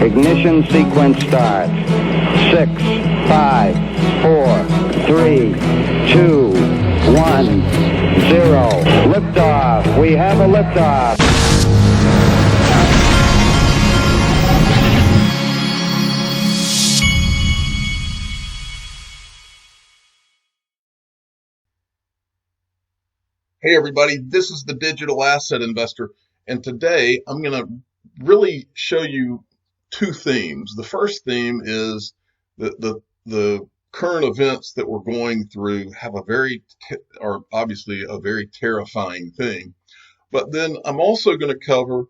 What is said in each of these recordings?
Ignition sequence starts. 6, 5, 4, 3, 2, 1, 0. Liftoff. We have a liftoff. Hey everybody, this is the Digital Asset Investor, and today I'm going to really show you two themes. The first theme is the current events that we're going through have are obviously a very terrifying thing. But then I'm also going to cover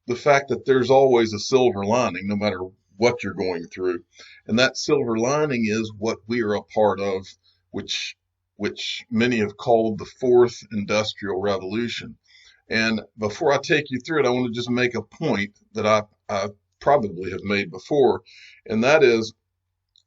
the fact that there's always a silver lining no matter what you're going through. And that silver lining is what we are a part of, which many have called the fourth industrial revolution. And before I take you through it, I want to just make a point that I probably have made before, and that is,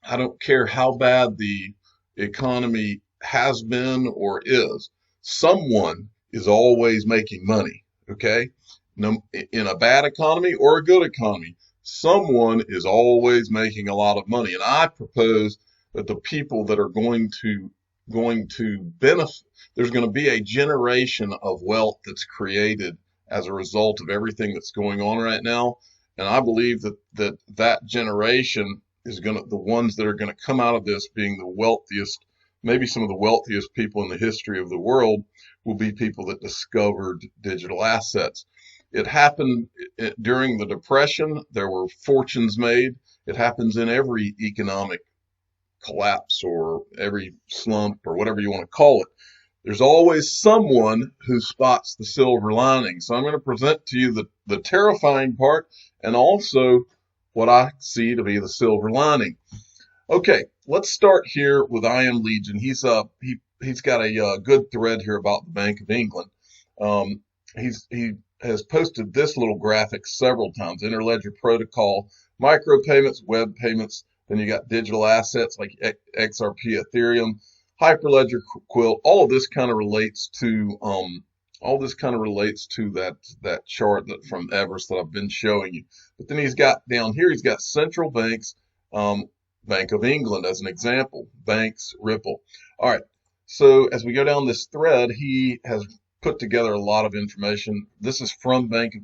I don't care how bad the economy has been or is, someone is always making money, okay? In a bad economy or a good economy, someone is always making a lot of money. And I propose that the people that are going to benefit, there's going to be a generation of wealth that's created as a result of everything that's going on right now. And I believe that generation is the ones that are going to come out of this being the wealthiest, maybe some of the wealthiest people in the history of the world will be people that discovered digital assets. It happened during the Depression. There were fortunes made. It happens in every economic collapse or every slump or whatever you want to call it. There's always someone who spots the silver lining. So I'm going to present to you the terrifying part and also what I see to be the silver lining. Okay, let's start here with I Am Legion. He's got a good thread here about the Bank of England. He has posted this little graphic several times: interledger protocol, micropayments, web payments. Then you got digital assets like XRP, Ethereum, Hyperledger, Quilt. All of this kind of relates to that chart from Everest that I've been showing you. But then he's got down here, he's got central banks, Bank of England as an example, banks, Ripple. All right. So as we go down this thread, he has put together a lot of information. This is from Bank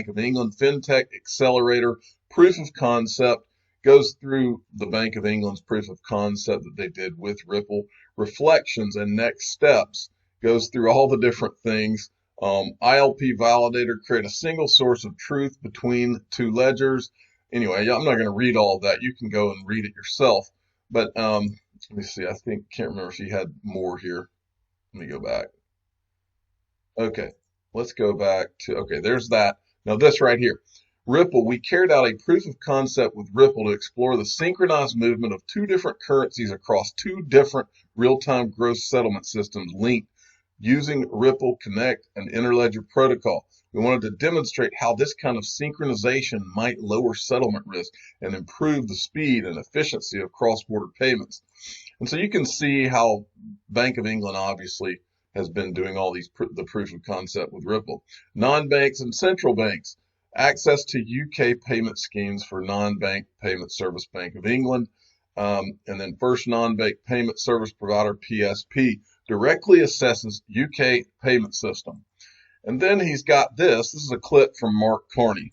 of England, FinTech Accelerator, proof of concept. Goes through the Bank of England's proof of concept that they did with Ripple, reflections and next steps, goes through all the different things. ILP validator, create a single source of truth between two ledgers. Anyway, I'm not going to read all of that. You can go and read it yourself. But let me see. Can't remember if she had more here. Let me go back. Okay, let's go back to, okay, there's that. Now this right here. Ripple, we carried out a proof of concept with Ripple to explore the synchronized movement of two different currencies across two different real-time gross settlement systems linked using Ripple Connect and Interledger protocol. We wanted to demonstrate how this kind of synchronization might lower settlement risk and improve the speed and efficiency of cross-border payments. And so you can see how Bank of England obviously has been doing all these the proof of concept with Ripple. Non-banks and central banks. Access to UK payment schemes for non-bank payment service Bank of England. And then first non-bank payment service provider, PSP, directly assesses UK payment system. And then he's got this. This is a clip from Mark Carney.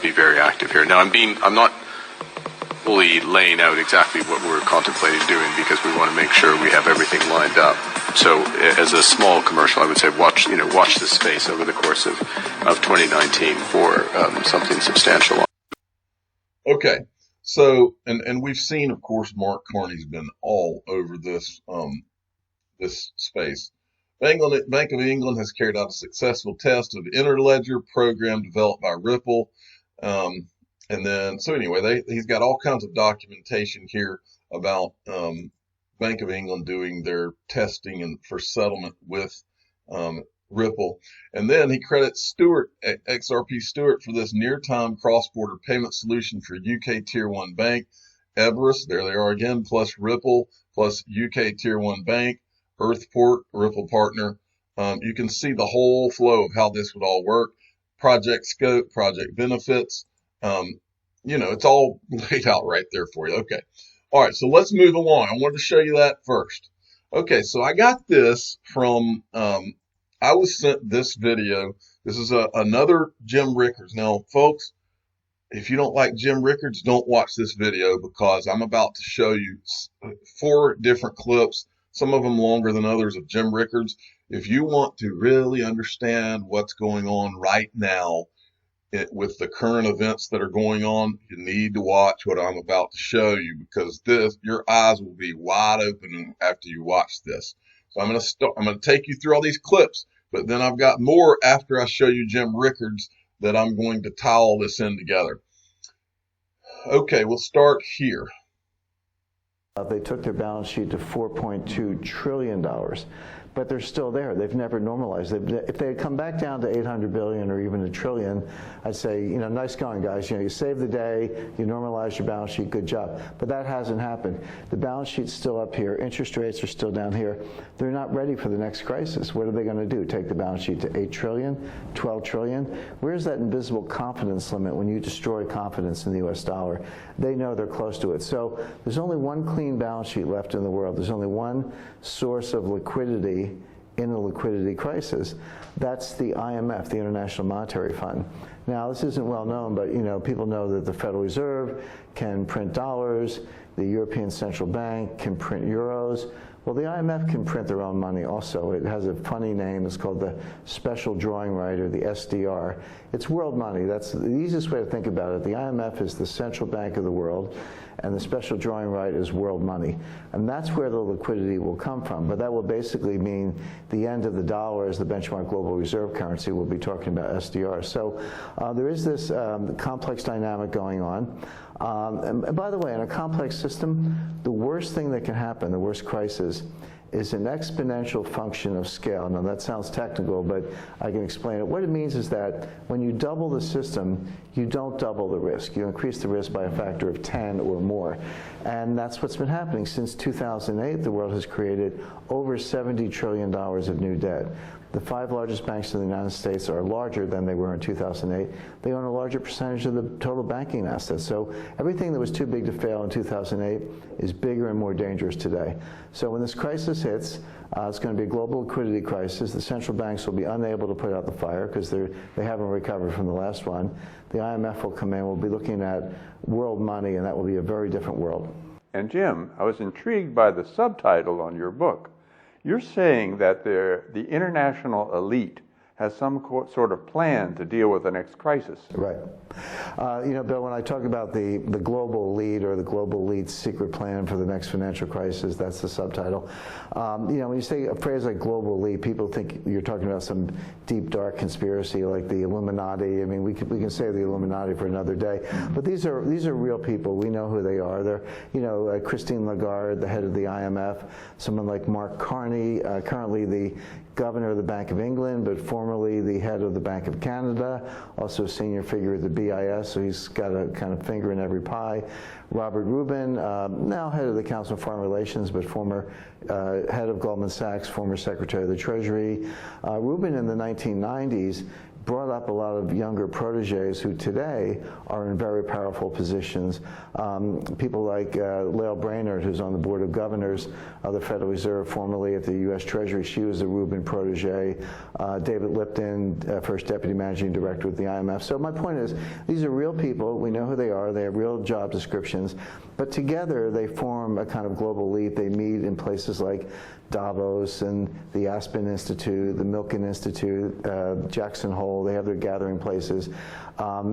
Be very active here. Now I'm not fully laying out exactly what we're contemplating doing because we want to make sure we have everything lined up. So as a small commercial, I would say watch this space over the course of 2019 for something substantial. Okay, so and we've seen, of course, Mark Carney's been all over this this space. Bank of England has carried out a successful test of Interledger program developed by Ripple. And then, so anyway, he's got all kinds of documentation here about Bank of England doing their testing and for settlement with Ripple. And then he credits Stewart, XRP Stewart, for this near-time cross-border payment solution for UK Tier 1 Bank. Everest, there they are again, plus Ripple, plus UK Tier 1 Bank, Earthport, Ripple partner. You can see the whole flow of how this would all work. Project scope, project benefits. it's all laid out right there for you. Okay. All right. So let's move along. I wanted to show you that first. Okay. So I got this from, I was sent this video. This is another Jim Rickards. Now, folks, if you don't like Jim Rickards, don't watch this video because I'm about to show you 4 different clips, some of them longer than others, of Jim Rickards. If you want to really understand what's going on right now with the current events that are going on, you need to watch what I'm about to show you because your eyes will be wide open after you watch this. So I'm going to take you through all these clips, but then I've got more after I show you Jim Rickards that I'm going to tie all this in together. Okay, we'll start here. They took their balance sheet to $4.2 trillion, but they're still there. They've never normalized. If they had come back down to 800 billion or even $1 trillion, I'd say, nice going, guys. You saved the day, you normalized your balance sheet, good job. But that hasn't happened. The balance sheet's still up here. Interest rates are still down here. They're not ready for the next crisis. What are they going to do? Take the balance sheet to 8 trillion, 12 trillion? Where's that invisible confidence limit when you destroy confidence in the US dollar? They know they're close to it. So there's only one clean balance sheet left in the world. There's only one source of liquidity in a liquidity crisis. That's the IMF, the International Monetary Fund. Now, this isn't well known, but people know that the Federal Reserve can print dollars, the European Central Bank can print euros. Well, the IMF can print their own money also. It has a funny name. It's called the Special Drawing Right, or the SDR. It's world money. That's the easiest way to think about it. The IMF is the central bank of the world, and the Special Drawing Right is world money. And that's where the liquidity will come from. But that will basically mean the end of the dollar as the benchmark global reserve currency. We'll be talking about SDR. So there is this complex dynamic going on. And by the way, in a complex system, the worst thing that can happen, the worst crisis, is an exponential function of scale. Now that sounds technical, but I can explain it. What it means is that when you double the system, you don't double the risk. You increase the risk by a factor of 10 or more. And that's what's been happening. Since 2008, the world has created over $70 trillion of new debt. The 5 largest banks in the United States are larger than they were in 2008. They own a larger percentage of the total banking assets. So everything that was too big to fail in 2008 is bigger and more dangerous today. So when this crisis hits, it's going to be a global liquidity crisis. The central banks will be unable to put out the fire because they haven't recovered from the last one. The IMF will come in. We'll be looking at world money, and that will be a very different world. And Jim, I was intrigued by the subtitle on your book. You're saying that the international elite has some sort of plan to deal with the next crisis. Right. Bill, when I talk about the global elite or the global elite's secret plan for the next financial crisis, that's the subtitle. When you say a phrase like global elite, people think you're talking about some deep, dark conspiracy like the Illuminati. I mean, we can say the Illuminati for another day, but these are real people. We know who they are. They're, Christine Lagarde, the head of the IMF, someone like Mark Carney, currently the governor of the Bank of England, but formerly the head of the Bank of Canada, also a senior figure at the BIS, so he's got a kind of finger in every pie. Robert Rubin, now head of the Council on Foreign Relations, but former head of Goldman Sachs, former Secretary of the Treasury. Rubin in the 1990s brought up a lot of younger proteges who today are in very powerful positions. People like Lael Brainerd, who's on the Board of Governors of the Federal Reserve, formerly at the U.S. Treasury. She was a Rubin protege. David Lipton, first Deputy Managing Director with the IMF. So my point is, these are real people. We know who they are. They have real job descriptions. But together, they form a kind of global elite. They meet in places like Davos and the Aspen Institute, the Milken Institute, Jackson Hole. They have their gathering places.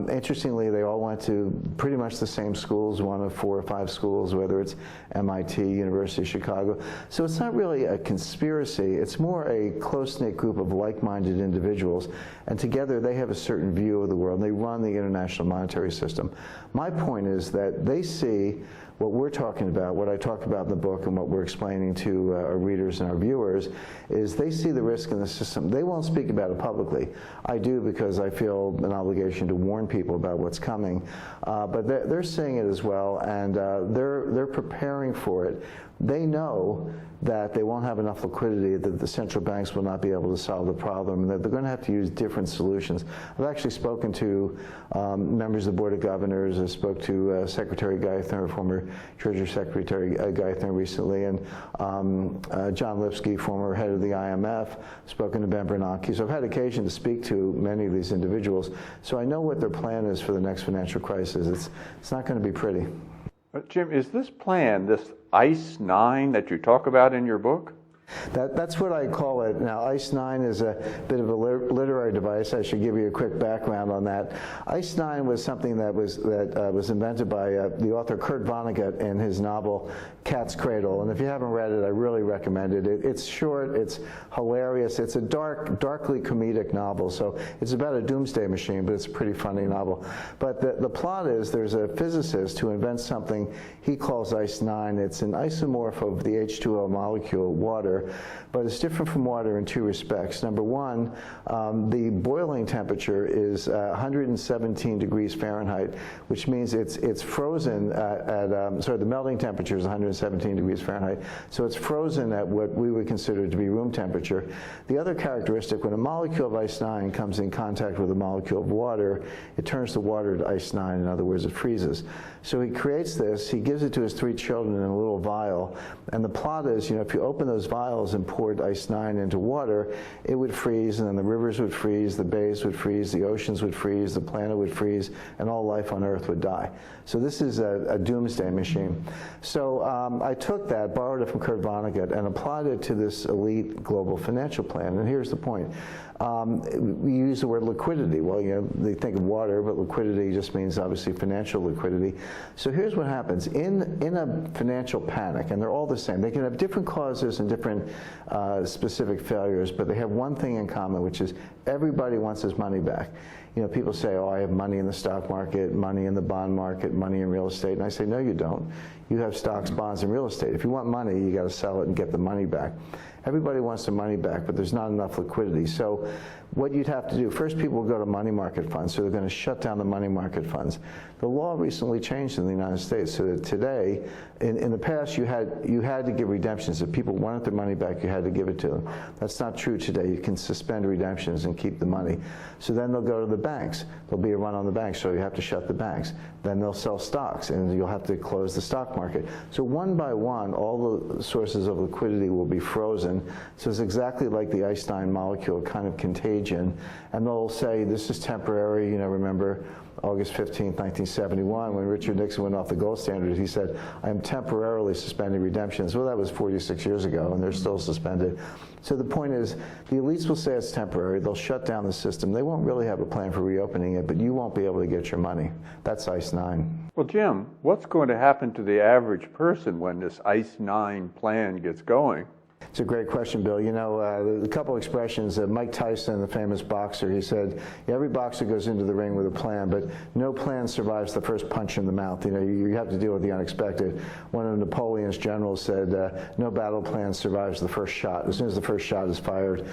Interestingly, they all went to pretty much the same schools, one of 4 or 5 schools, whether it's MIT, University of Chicago. So it's not really a conspiracy. It's more a close-knit group of like-minded individuals. And together, they have a certain view of the world. They run the international monetary system. My point is that they see what we're talking about, what I talk about in the book and what we're explaining to our readers and our viewers, is they see the risk in the system. They won't speak about it publicly. I do because I feel an obligation to warn people about what's coming. But they're seeing it as well, and they're preparing for it. they know that they won't have enough liquidity, that the central banks will not be able to solve the problem, and that they're going to have to use different solutions. I've actually spoken to members of the Board of Governors. I spoke to Secretary Geithner, former Treasury Secretary Geithner recently, and John Lipsky, former head of the IMF, spoken to Ben Bernanke. So I've had occasion to speak to many of these individuals. So I know what their plan is for the next financial crisis. It's not going to be pretty. Jim, is this plan, this ICE 9 that you talk about in your book? That's what I call it. Now, ICE 9 is a bit of a literary device. I should give you a quick background on that. ICE 9 was something that was invented by the author Kurt Vonnegut in his novel Cat's Cradle. And if you haven't read it, I really recommend it. It's short, it's hilarious, it's a darkly comedic novel. So it's about a doomsday machine, but it's a pretty funny novel. But the plot is there's a physicist who invents something he calls ICE 9. It's an isomorph of the H2O molecule, water. But it's different from water in two respects. Number one, the boiling temperature is 117 degrees Fahrenheit, which means it's frozen the melting temperature is 117 degrees Fahrenheit, so it's frozen at what we would consider to be room temperature. The other characteristic, when a molecule of ICE 9 comes in contact with a molecule of water, it turns the water to ICE 9. In other words, it freezes. So he creates this, he gives it to his 3 children in a little vial, and the plot is, if you open those vials and poured ICE 9 into water, it would freeze, and then the rivers would freeze, the bays would freeze, the oceans would freeze, the planet would freeze, and all life on Earth would die. So this is a doomsday machine. So I took that, borrowed it from Kurt Vonnegut, and applied it to this elite global financial plan. And here's the point. We use the word liquidity. Well, they think of water, but liquidity just means obviously financial liquidity. So here's what happens. In a financial panic, and they're all the same, they can have different causes and different specific failures, but they have one thing in common, which is everybody wants his money back. People say, oh, I have money in the stock market, money in the bond market, money in real estate. And I say, no, you don't. You have stocks, bonds, and real estate. If you want money, you got to sell it and get the money back. Everybody wants their money back, but there's not enough liquidity. So what you'd have to do, first people will go to money market funds, so they're going to shut down the money market funds. The law recently changed in the United States, so that today, in the past, you had to give redemptions. If people wanted their money back, you had to give it to them. That's not true today. You can suspend redemptions and keep the money. So then they'll go to the banks. There'll be a run on the banks, so you have to shut the banks. Then they'll sell stocks, and you'll have to close the stock market. So one by one, all the sources of liquidity will be frozen. So it's exactly like the ICE 9 molecule kind of contagion. And they'll say, this is temporary. Remember August 15th, 1971, when Richard Nixon went off the gold standard, he said, I am temporarily suspending redemptions. Well, that was 46 years ago, and they're still suspended. So the point is, the elites will say it's temporary. They'll shut down the system. They won't really have a plan for reopening it, but you won't be able to get your money. That's ICE 9. Well, Jim, what's going to happen to the average person when this ICE 9 plan gets going? It's a great question, Bill. A couple expressions. Mike Tyson, the famous boxer, he said, every boxer goes into the ring with a plan, but no plan survives the first punch in the mouth. You have to deal with the unexpected. One of Napoleon's generals said, no battle plan survives the first shot. As soon as the first shot is fired,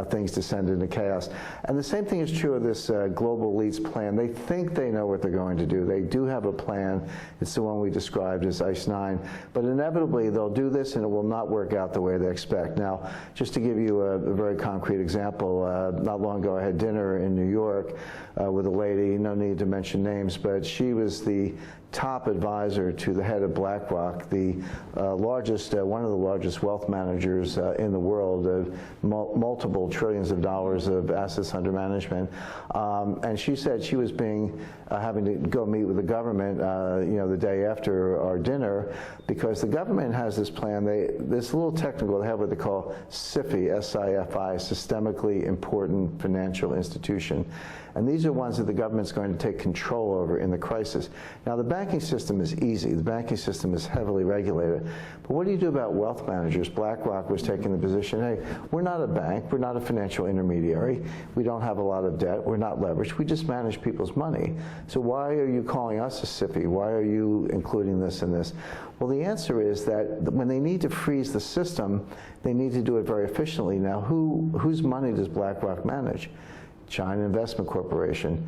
things descend into chaos. And the same thing is true of this global elites plan. They think they know what they're going to do. They do have a plan. It's the one we described as ICE 9. But inevitably, they'll do this, and it will not work out the way they expect. Now, just to give you a very concrete example, not long ago I had dinner in New York with a lady, no need to mention names, but she was the top advisor to the head of BlackRock, the one of the largest wealth managers in the world, multiple trillions of dollars of assets under management. And she said she was having to go meet with the government, the day after our dinner, because the government has this plan. This little technical, they have what they call SIFI, S-I-F-I, Systemically Important Financial Institution. And these are ones that the government's going to take control over in the crisis. Now, the banking system is easy. The banking system is heavily regulated. But what do you do about wealth managers? BlackRock was taking the position, hey, we're not a bank. We're not a financial intermediary. We don't have a lot of debt. We're not leveraged. We just manage people's money. So why are you calling us a SIFI? Why are you including this and this? Well, the answer is that when they need to freeze the system, they need to do it very efficiently. Now, whose money does BlackRock manage? China Investment Corporation,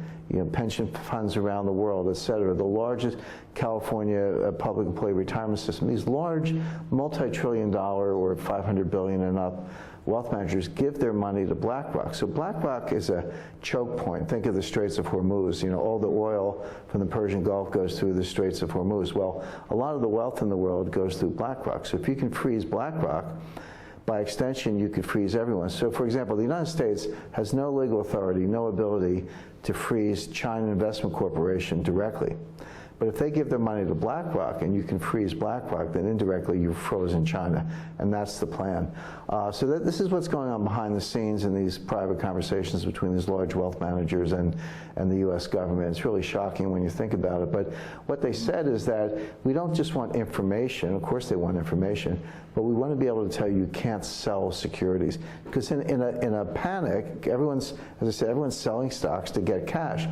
pension funds around the world, et cetera, the largest California public employee retirement system, these large multi-trillion-dollar or $500 billion and up wealth managers give their money to BlackRock. So BlackRock is a choke point. Think of the Straits of Hormuz. All the oil from the Persian Gulf goes through the Straits of Hormuz. Well, a lot of the wealth in the world goes through BlackRock. So if you can freeze BlackRock, by extension, you could freeze everyone. So, for example, the United States has no legal authority, no ability to freeze China Investment Corporation directly. But if they give their money to BlackRock and you can freeze BlackRock, then indirectly you've frozen China, and that's the plan. So this is what's going on behind the scenes in these private conversations between these large wealth managers and the U.S. government. It's really shocking when you think about it. But what they said is that we don't just want information. Of course they want information, but we want to be able to tell you can't sell securities. Because in a panic, everyone's, as I said, everyone's selling stocks to get cash.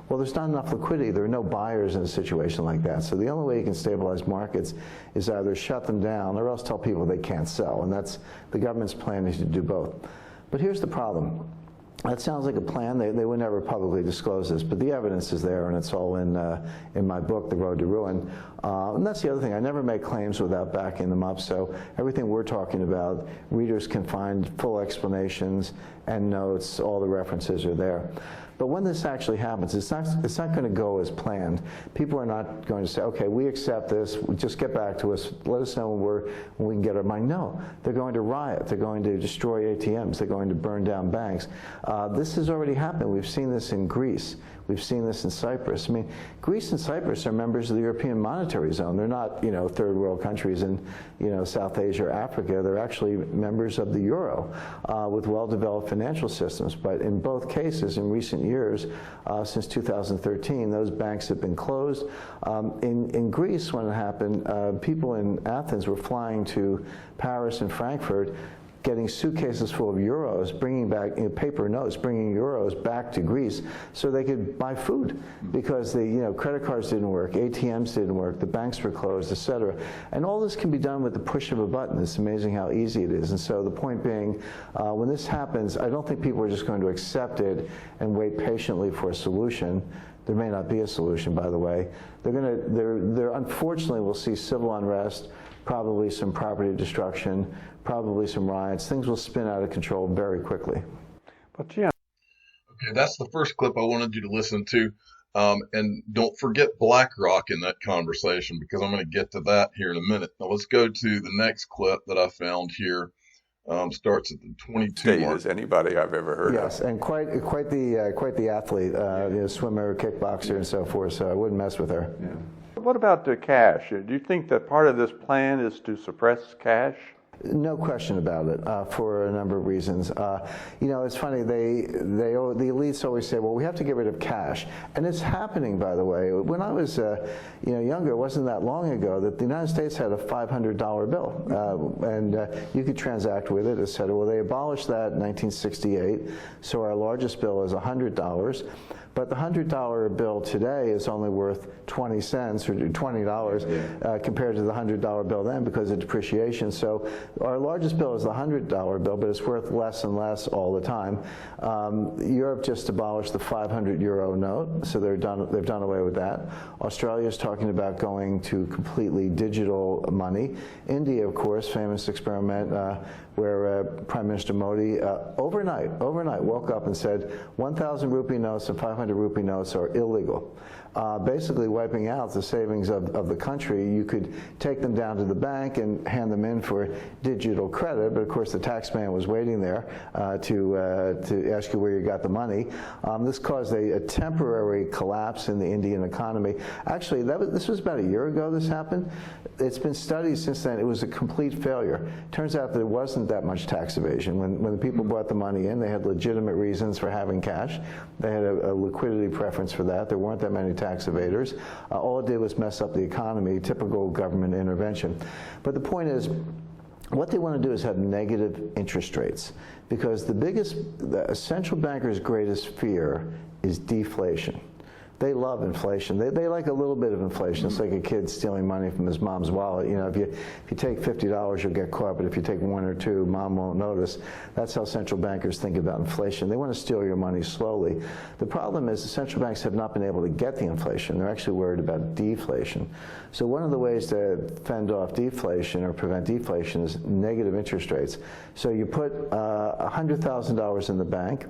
Well, there's not enough liquidity. There are no buyers in a situation like that. So the only way you can stabilize markets is either shut them down or else tell people they can't sell. And that's the government's plan is to do both. But here's the problem. That sounds like a plan. They would never publicly disclose this, but the evidence is there, and it's all in my book, The Road to Ruin. And that's the other thing. I never make claims without backing them up, so everything we're talking about, readers can find full explanations and notes. All the references are there. But when this actually happens, it's not going to go as planned. People are not going to say, okay, we accept this, just get back to us, let us know when we can get our money. No, they're going to riot. They're going to destroy ATMs. They're going to burn down banks. This has already happened. We've seen this in Greece. We've seen this in Cyprus. I mean, Greece and Cyprus are members of the European Monetary Zone. They're not, third world countries in, South Asia or Africa. They're actually members of the Euro with well-developed financial systems. But in both cases, in recent years, since 2013, those banks have been closed. In Greece, when it happened, people in Athens were flying to Paris and Frankfurt, getting suitcases full of euros, bringing back paper notes, bringing euros back to Greece so they could buy food because the credit cards didn't work, ATMs didn't work, the banks were closed, et cetera. And all this can be done with the push of a button. It's amazing how easy it is. And so the point being, when this happens, I don't think people are just going to accept it and wait patiently for a solution. There may not be a solution, by the way. They're unfortunately, we'll see civil unrest, probably some property destruction, probably some riots. Things will spin out of control very quickly. But yeah. Okay, that's the first clip I wanted you to listen to. And don't forget BlackRock in that conversation, because I'm going to get to that here in a minute. Now let's go to the next clip that I found here. Starts at the 22 mark. As anybody I've ever heard of. Yes, and quite the athlete, swimmer, kickboxer, and so forth. So I wouldn't mess with her. Yeah. What about the cash? Do you think that part of this plan is to suppress cash? No question about it, for a number of reasons. It's funny, the elites always say, well, we have to get rid of cash. And it's happening, by the way. When I was younger, it wasn't that long ago, that the United States had a $500 bill. And you could transact with it, et cetera. Well, they abolished that in 1968, so our largest bill is $100. But the $100 bill today is only worth 20 cents or $20 compared to the $100 bill then because of depreciation. So our largest bill is the $100 bill, but it's worth less and less all the time. Europe just abolished the 500 euro note, so they've done away with that. Australia is talking about going to completely digital money. India, of course, famous experiment where Prime Minister Modi overnight woke up and said 1,000 rupee notes and 500 rupee notes are illegal, basically wiping out the savings of the country. You could take them down to the bank and hand them in for digital credit, but of course the tax man was waiting there to ask you where you got the money. This caused a temporary collapse in the Indian economy. Actually, this was about a year ago this happened. It's been studied since then. It was a complete failure. Turns out there wasn't that much tax evasion. When the people brought the money in, they had legitimate reasons for having cash. They had a liquidity preference for that. There weren't that many tax evaders. All it did was mess up the economy, typical government intervention. But the point is, what they want to do is have negative interest rates, because the central banker's greatest fear is deflation. They love inflation. They like a little bit of inflation. It's like a kid stealing money from his mom's wallet. You know, if you take $50, you'll get caught, but if you take 1 or 2, mom won't notice. That's how central bankers think about inflation. They want to steal your money slowly. The problem is the central banks have not been able to get the inflation. They're actually worried about deflation. So one of the ways to fend off deflation or prevent deflation is negative interest rates. So you put $100,000 in the bank,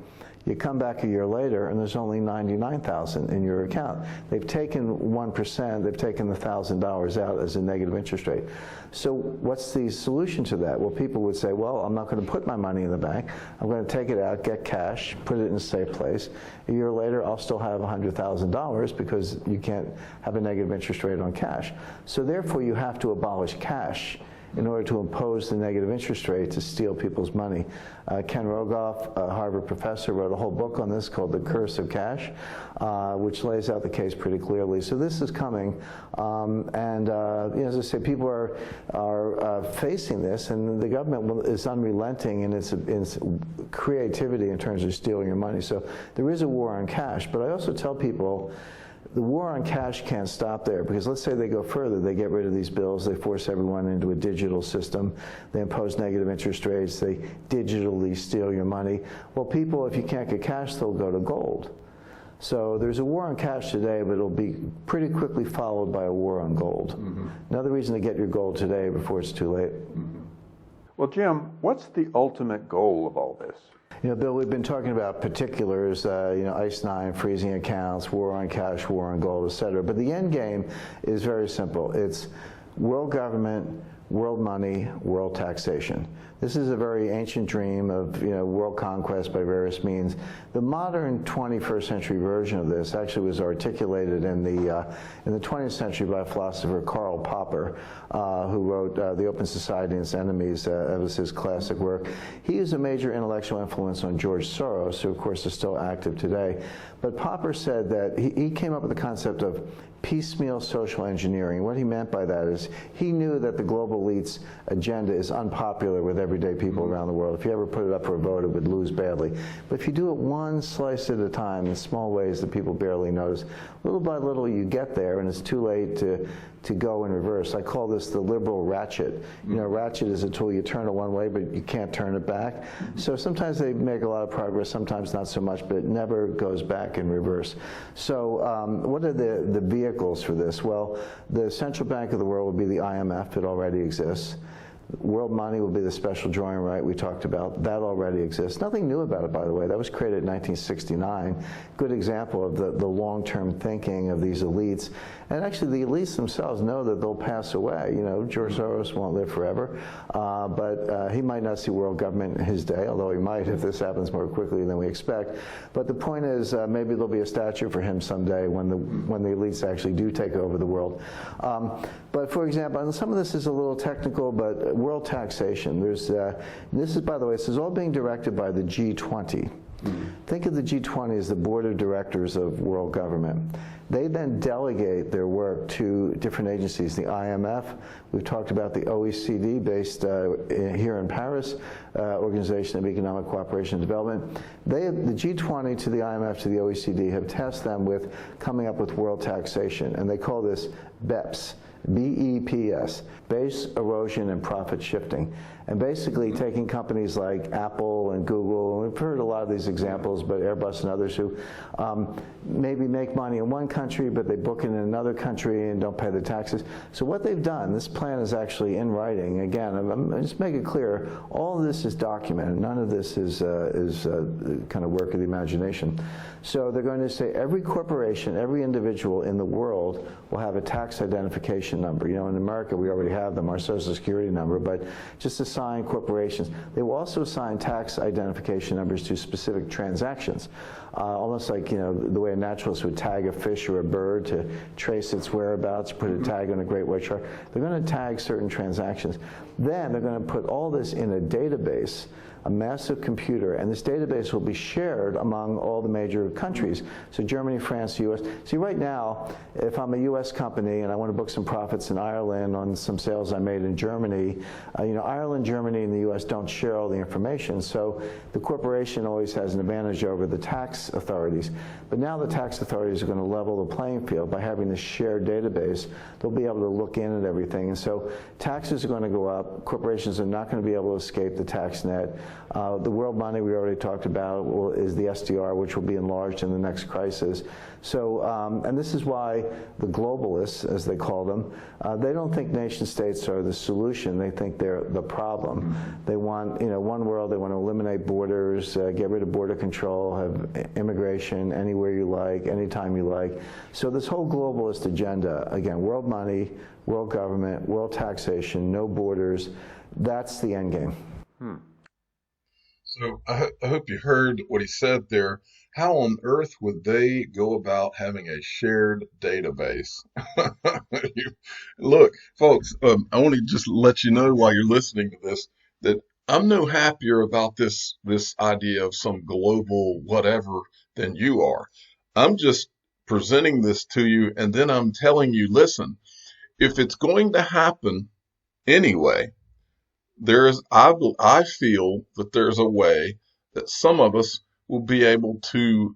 you come back a year later and there's only $99,000 in your account. They've taken 1%, they've taken the $1,000 out as a negative interest rate. So what's the solution to that? Well, people would say, well, I'm not going to put my money in the bank. I'm going to take it out, get cash, put it in a safe place. A year later, I'll still have $100,000 because you can't have a negative interest rate on cash. So therefore, you have to abolish cash in order to impose the negative interest rate to steal people's money. Ken Rogoff, a Harvard professor, wrote a whole book on this called The Curse of Cash, which lays out the case pretty clearly. So this is coming, and you know, as I say, people are facing this, and the government is unrelenting in its creativity in terms of stealing your money. So there is a war on cash, but I also tell people the war on cash can't stop there, because let's say they go further, they get rid of these bills, they force everyone into a digital system, they impose negative interest rates, they digitally steal your money. Well, people, if you can't get cash, they'll go to gold. So there's a war on cash today, but it'll be pretty quickly followed by a war on gold. Another reason to get your gold today before it's too late. Well, Jim, what's the ultimate goal of all this? You know, Bill, we've been talking about particulars, you know, ICE 9, freezing accounts, war on cash, war on gold, et cetera. But the end game is very simple. It's world government, world money, world taxation. This is a very ancient dream of, you know, world conquest by various means. The modern 21st century version of this actually was articulated in the 20th century by philosopher Karl Popper, who wrote The Open Society and Its Enemies. That was his classic work. He is a major intellectual influence on George Soros, who of course is still active today. But Popper said that he came up with the concept of piecemeal social engineering. What he meant by that is he knew that the global elite's agenda is unpopular with everyday people around the world. If you ever put it up for a vote, it would lose badly. But if you do it one slice at a time in small ways that people barely notice, little by little you get there, and it's too late to go in reverse. I call this the liberal ratchet. You know, ratchet is a tool you turn it one way, but you can't turn it back. So sometimes they make a lot of progress, sometimes not so much, but it never goes back in reverse. So what are the vehicles for this? Well, the central bank of the world will be the IMF. It already exists. World money will be the special drawing right we talked about. That already exists. Nothing new about it, by the way. That was created in 1969. Good example of the long-term thinking of these elites. And actually, the elites themselves know that they'll pass away. You know, George Soros won't live forever, but he might not see world government in his day, although he might if this happens more quickly than we expect. But the point is, maybe there'll be a statue for him someday when the elites actually do take over the world. But for example, and some of this is a little technical, but world taxation. There's this is, by the way, this is all being directed by the G20. Think of the G20 as the board of directors of world government. They then delegate their work to different agencies. The IMF, we've talked about the OECD based here in Paris, Organization of Economic Cooperation and Development. The G20 to the IMF to the OECD have tasked them with coming up with world taxation, and they call this BEPS. BEPS, base erosion and profit shifting. And basically taking companies like Apple and Google, and we've heard a lot of these examples, but Airbus and others who maybe make money in one country, but they book it in another country and don't pay the taxes. So what they've done, this plan is actually in writing. Again, just make it clear, all of this is documented. None of this is kind of work of the imagination. So they're going to say every corporation, every individual in the world will have a tax identification number. You know, in America, we already have them, our Social Security number, but just assign corporations. They will also assign tax identification numbers to specific transactions, almost like, you know, the way a naturalist would tag a fish or a bird to trace its whereabouts, put a tag on a great white shark. They're going to tag certain transactions. Then they're going to put all this in a database a massive computer, and this database will be shared among all the major countries. So Germany, France, US. See, right now, if I'm a US company and I want to book some profits in Ireland on some sales I made in Germany, Ireland, Germany, and the US don't share all the information, so the corporation always has an advantage over the tax authorities. But now the tax authorities are going to level the playing field by having this shared database. They'll be able to look in at everything, and so taxes are going to go up. Corporations are not going to be able to escape the tax net. The world money we already talked about is the SDR, which will be enlarged in the next crisis. So, and this is why the globalists, as they call them, they don't think nation states are the solution. They think they're the problem. They want, one world. They want to eliminate borders, get rid of border control, have immigration anywhere you like, anytime you like. So this whole globalist agenda, again, world money, world government, world taxation, no borders, that's the end game. So I hope you heard what he said there. How on earth would they go about having a shared database? Look, folks, I want to just let you know while you're listening to this that I'm no happier about this idea of some global whatever than you are. I'm just presenting this to you, and then I'm telling you, listen, if it's going to happen anyway, I feel that there's a way that some of us will be able to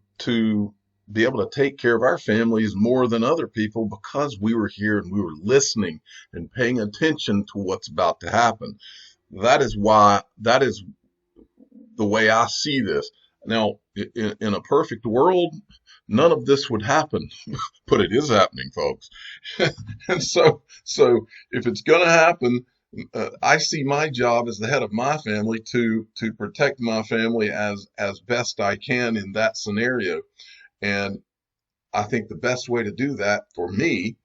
take care of our families more than other people because we were here and we were listening and paying attention to what's about to happen. That is the way I see this. Now, in a perfect world, none of this would happen, but it is happening, folks. And so if it's going to happen, I see my job as the head of my family to protect my family as best I can in that scenario. And I think the best way to do that for me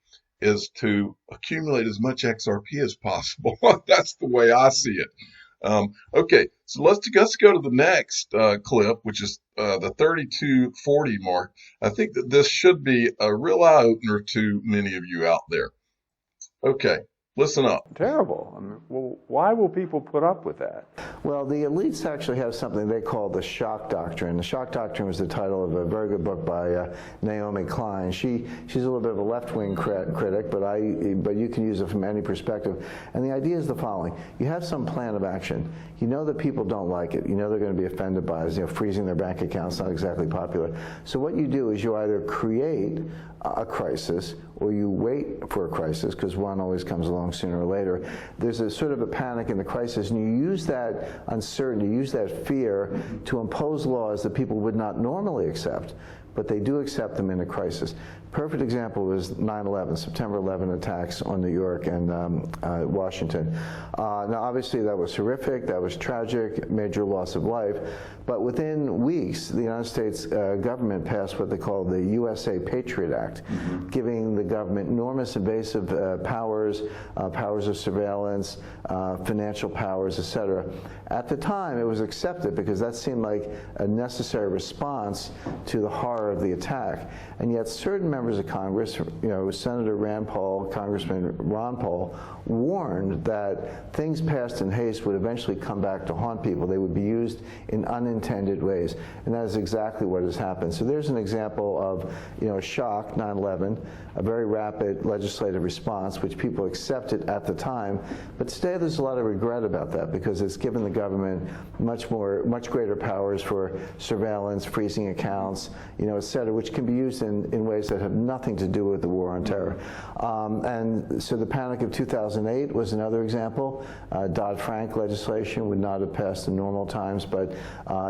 is to accumulate as much XRP as possible. That's the way I see it. Okay, so let's go to the next clip, which is the 3240 mark. I think that this should be a real eye opener to many of you out there. Okay, listen up. Terrible. I mean, well, why will people put up with that? Well, the elites actually have something they call the Shock Doctrine. The Shock Doctrine was the title of a very good book by Naomi Klein. She's a little bit of a left-wing critic, but you can use it from any perspective. And the idea is the following: you have some plan of action. You know that people don't like it. You know they're going to be offended by it. Freezing their bank accounts not exactly popular. So what you do is you either create a crisis or you wait for a crisis, because one always comes along sooner or later. There's a sort of a panic in the crisis, and you use that uncertainty, use that fear to impose laws that people would not normally accept, but they do accept them in a crisis. Perfect example was 9/11, September 11 attacks on New York and Washington. Now, obviously, that was horrific, that was tragic, major loss of life. But within weeks, the United States government passed what they call the Usa Patriot Act, giving the government enormous invasive powers, powers of surveillance, financial powers, etc. At the time, it was accepted because that seemed like a necessary response to the horror of the attack. And yet, certain members of Congress, Senator Rand Paul, Congressman Ron Paul, warned that things passed in haste would eventually come back to haunt people. They would be used in unintended ways, and that is exactly what has happened. So there's an example of, a shock, 9/11, a very rapid legislative response, which people accepted at the time. But today there's a lot of regret about that because it's given the government much greater powers for surveillance, freezing accounts, et cetera, which can be used in ways that have nothing to do with the war on terror. And so the panic of 2008 was another example. Dodd-Frank legislation would not have passed in normal times, but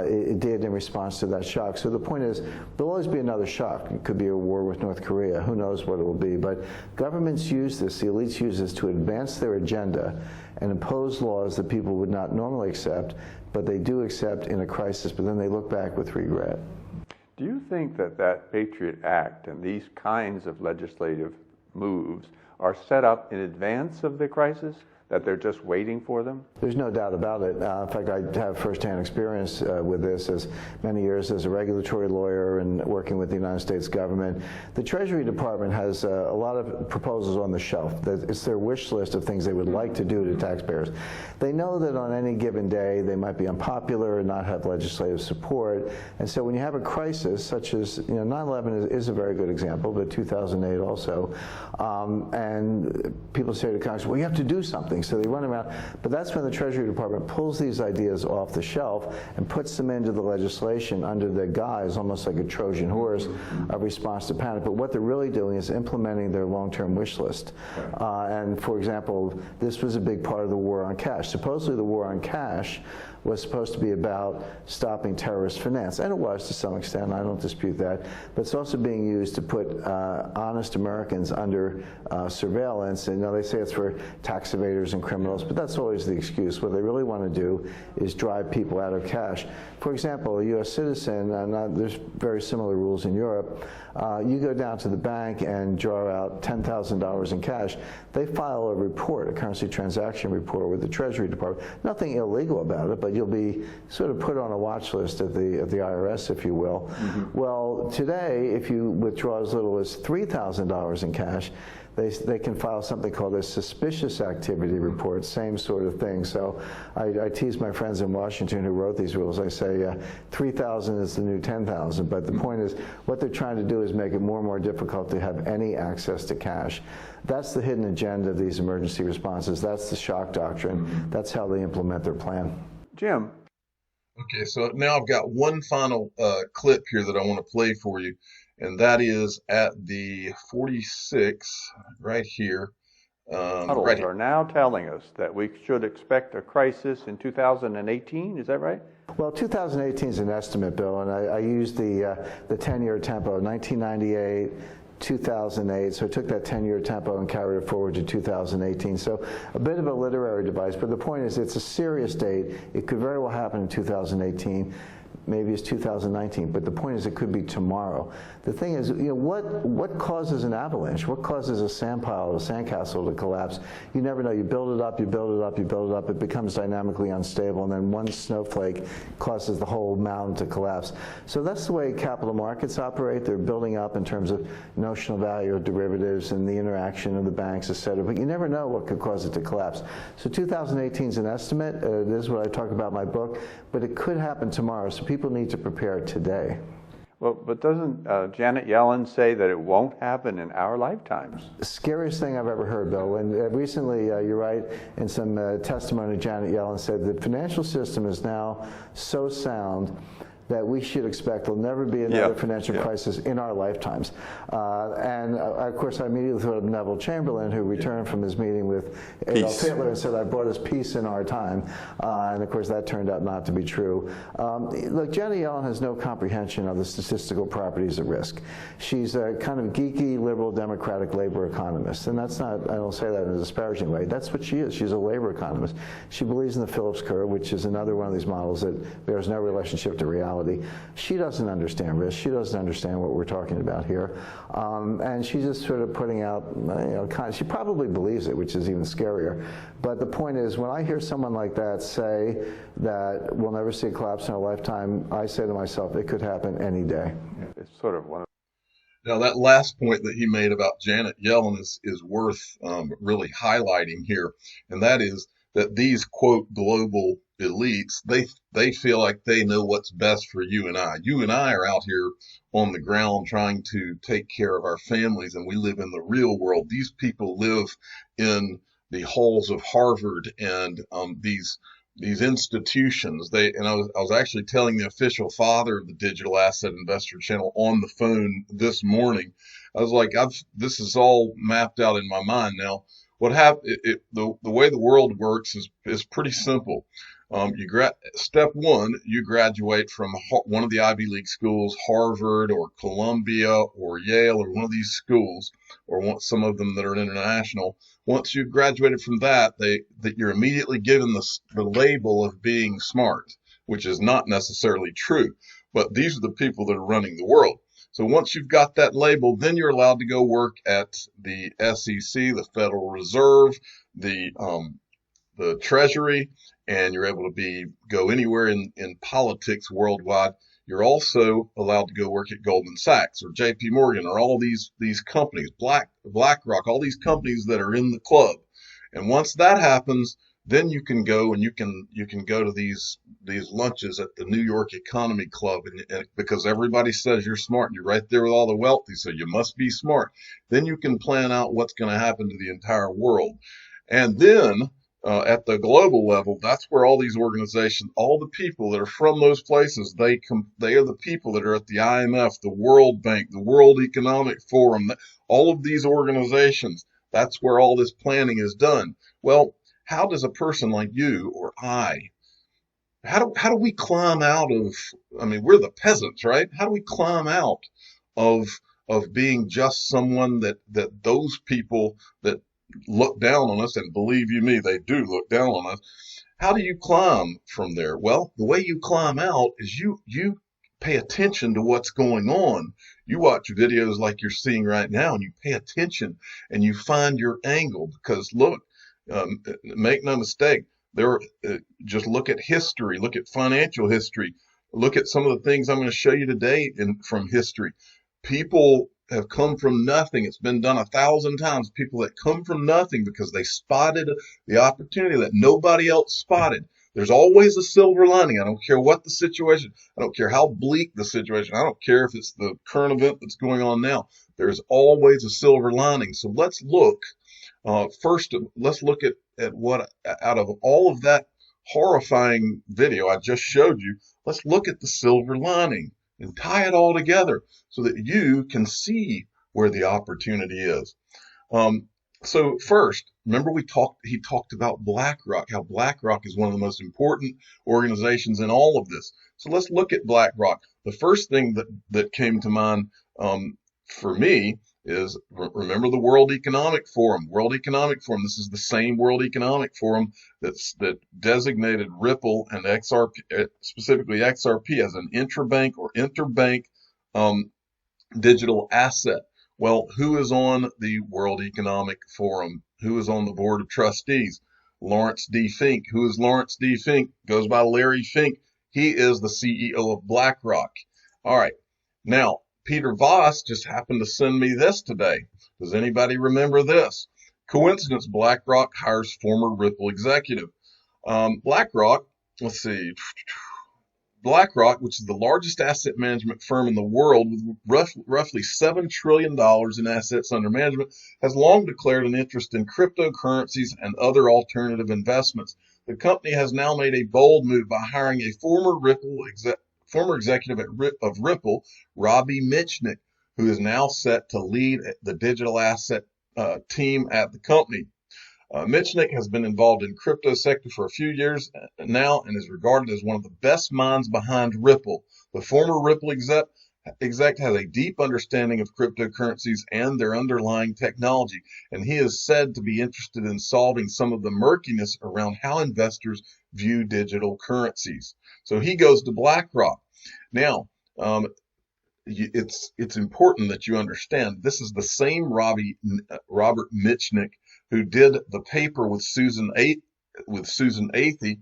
it did in response to that shock. So the point is, there'll always be another shock. It could be a war with North Korea. Who knows what it will be. But governments use this, the elites use this to advance their agenda and impose laws that people would not normally accept, but they do accept in a crisis, but then they look back with regret. Do you think that Patriot Act and these kinds of legislative moves are set up in advance of the crisis that they're just waiting for them? There's no doubt about it. In fact, I have firsthand experience with this as many years as a regulatory lawyer and working with the United States government. The Treasury Department has a lot of proposals on the shelf. It's their wish list of things they would like to do to taxpayers. They know that on any given day they might be unpopular and not have legislative support. And so when you have a crisis such as, 9/11 is a very good example, but 2008 also, and people say to Congress, well, you have to do something. So they run around. But that's when the Treasury Department pulls these ideas off the shelf and puts them into the legislation under the guise, almost like a Trojan horse, of response to panic. But what they're really doing is implementing their long-term wish list. And for example, this was a big part of the war on cash. Supposedly the war on cash was supposed to be about stopping terrorist finance, and it was to some extent, I don't dispute that, but it's also being used to put honest Americans under surveillance. And they say it's for tax evaders and criminals, but that's always the excuse. What they really want to do is drive people out of cash. For example, a U.S. citizen, there's very similar rules in Europe, you go down to the bank and draw out $10,000 in cash, they file a report, a currency transaction report with the Treasury Department. Nothing illegal about it, but you'll be sort of put on a watch list at the IRS, if you will. Well, today, if you withdraw as little as $3,000 in cash, they can file something called a suspicious activity report, same sort of thing. So I tease my friends in Washington who wrote these rules. I say 3,000 is the new 10,000. But the point is, what they're trying to do is make it more and more difficult to have any access to cash. That's the hidden agenda of these emergency responses. That's the shock doctrine. That's how they implement their plan. Jim. Okay, so now I've got one final clip here that I want to play for you, and that is at the 46 right here. Models are now telling us that we should expect a crisis in 2018. Is that right? Well, 2018 is an estimate, Bill, and I used the 10-year tempo, 1998, 2008, so I took that 10-year tempo and carried it forward to 2018. So a bit of a literary device, but the point is it's a serious date. It could very well happen in 2018. Maybe it's 2019, but the point is it could be tomorrow. The thing is, what causes an avalanche? What causes a sandpile, a sandcastle to collapse? You never know. You build it up, you build it up, you build it up. It becomes dynamically unstable, and then one snowflake causes the whole mountain to collapse. So that's the way capital markets operate. They're building up in terms of notional value of derivatives and the interaction of the banks, et cetera. But you never know what could cause it to collapse. So 2018 is an estimate. It is what I talk about in my book, but it could happen tomorrow. So people need to prepare today. Well, but doesn't Janet Yellen say that it won't happen in our lifetimes? Scariest thing I've ever heard, Bill. And recently, you're right, in some testimony, Janet Yellen said the financial system is now so sound that we should expect there'll never be another financial crisis in our lifetimes. And of course, I immediately thought of Neville Chamberlain, who returned from his meeting with Adolf Hitler and said, I brought us peace in our time. And of course, that turned out not to be true. Look, Janet Yellen has no comprehension of the statistical properties of risk. She's a kind of geeky, liberal, democratic labor economist. And that's not, I don't say that in a disparaging way. That's what she is. She's a labor economist. She believes in the Phillips curve, which is another one of these models that bears no relationship to reality. She doesn't understand risk. She doesn't understand what we're talking about here. And she's just sort of putting out, she probably believes it, which is even scarier. But the point is, when I hear someone like that say that we'll never see a collapse in our lifetime, I say to myself, it could happen any day. It's sort of one of Now, that last point that he made about Janet Yellen is worth really highlighting here, and that is that these, quote, global elites, they feel like they know what's best for you and I. You and I are out here on the ground trying to take care of our families, and we live in the real world. These people live in the halls of Harvard and these institutions. I was actually telling the official father of the Digital Asset Investor Channel on the phone this morning. I was like, this is all mapped out in my mind now. What the way the world works is pretty simple. Step one, you graduate from one of the Ivy League schools, Harvard or Columbia or Yale or one of these schools, or some of them that are international. Once you've graduated from that you're immediately given the label of being smart, which is not necessarily true. But these are the people that are running the world. So once you've got that label, then you're allowed to go work at the SEC, the Federal Reserve, the the Treasury, and you're able to go anywhere in politics worldwide. You're also allowed to go work at Goldman Sachs or JP Morgan or all these companies, BlackRock, all these companies that are in the club. And once that happens, then you can go and you can go to these lunches at the New York Economy Club, and because everybody says you're smart and you're right there with all the wealthy, so you must be smart. Then you can plan out what's going to happen to the entire world. And then at the global level, that's where all these organizations, all the people that are from those places, they are the people that are at the IMF, the World Bank, the World Economic Forum, all of these organizations. That's where all this planning is done. Well, how does a person like you or how do we climb out of, I mean, we're the peasants, right? How do we climb out of being just someone that those people that look down on us, and believe you me, they do look down on us. How do you climb from there? Well, the way you climb out is you pay attention to what's going on. You watch videos like you're seeing right now, and you pay attention and you find your angle, because look, make no mistake, just look at history, look at financial history, look at some of the things I'm going to show you today from history. People have come from nothing. It's been done 1,000 times. People that come from nothing because they spotted the opportunity that nobody else spotted. There's always a silver lining. I don't care what the situation. I don't care how bleak the situation. I don't care if it's the current event that's going on now. There's always a silver lining. So let's look. First, let's look at what, out of all of that horrifying video I just showed you, let's look at the silver lining and tie it all together so that you can see where the opportunity is. So first, remember he talked about BlackRock, how BlackRock is one of the most important organizations in all of this. So let's look at BlackRock. The first thing that came to mind for me is, remember the World Economic Forum. World Economic Forum, this is the same World Economic Forum that designated Ripple and XRP, specifically XRP, as an intrabank or interbank digital asset. Well, who is on the World Economic Forum? Who is on the board of trustees? Lawrence D. Fink. Who is Lawrence D. Fink? Goes by Larry Fink. He is the CEO of BlackRock. All right. Now, Peter Voss just happened to send me this today. Does anybody remember this? Coincidence, BlackRock hires former Ripple executive. BlackRock, let's see. BlackRock, which is the largest asset management firm in the world with roughly $7 trillion in assets under management, has long declared an interest in cryptocurrencies and other alternative investments. The company has now made a bold move by hiring a former executive of Ripple, Robbie Mitchnick, who is now set to lead the digital asset team at the company. Mitchnick has been involved in crypto sector for a few years now and is regarded as one of the best minds behind Ripple. The former Ripple exec has a deep understanding of cryptocurrencies and their underlying technology, and he is said to be interested in solving some of the murkiness around how investors view digital currencies. So he goes to BlackRock. Now, it's important that you understand this is the same Robert Mitchnick who did the paper with Susan Athey.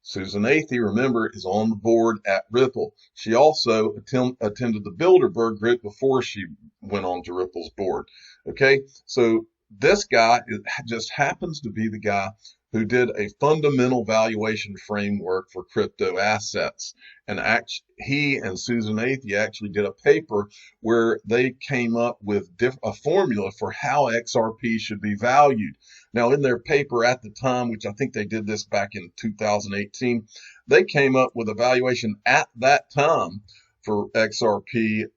Susan Athey, remember, is on the board at Ripple. She also attended the Bilderberg Group before she went on to Ripple's board. Okay, so this guy just happens to be the guy who did a fundamental valuation framework for crypto assets. And he and Susan Athey actually did a paper where they came up with a formula for how XRP should be valued. Now, in their paper at the time, which I think they did this back in 2018, they came up with a valuation at that time for XRP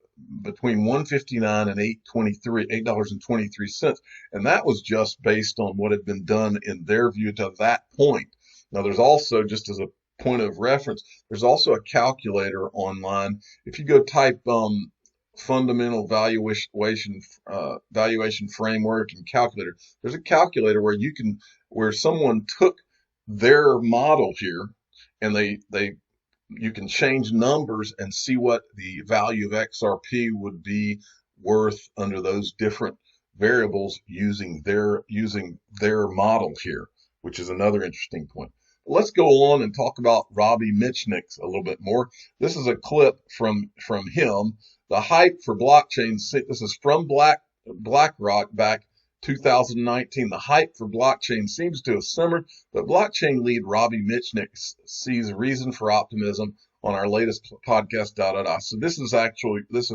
between $159 and $8.23. And that was just based on what had been done in their view to that point. Now, there's also, just as a point of reference, there's also a calculator online. If you go type fundamental valuation framework and calculator, there's a calculator where someone took their model here and you can change numbers and see what the value of XRP would be worth under those different variables using their model here. which is another interesting point. Let's go on and talk about Robbie Mitchnick a little bit more. This is a clip from him. The hype for blockchain. This is from BlackRock back 2019. The hype for blockchain seems to have simmered, but blockchain lead Robbie Mitchnick sees a reason for optimism on our latest podcast. So this is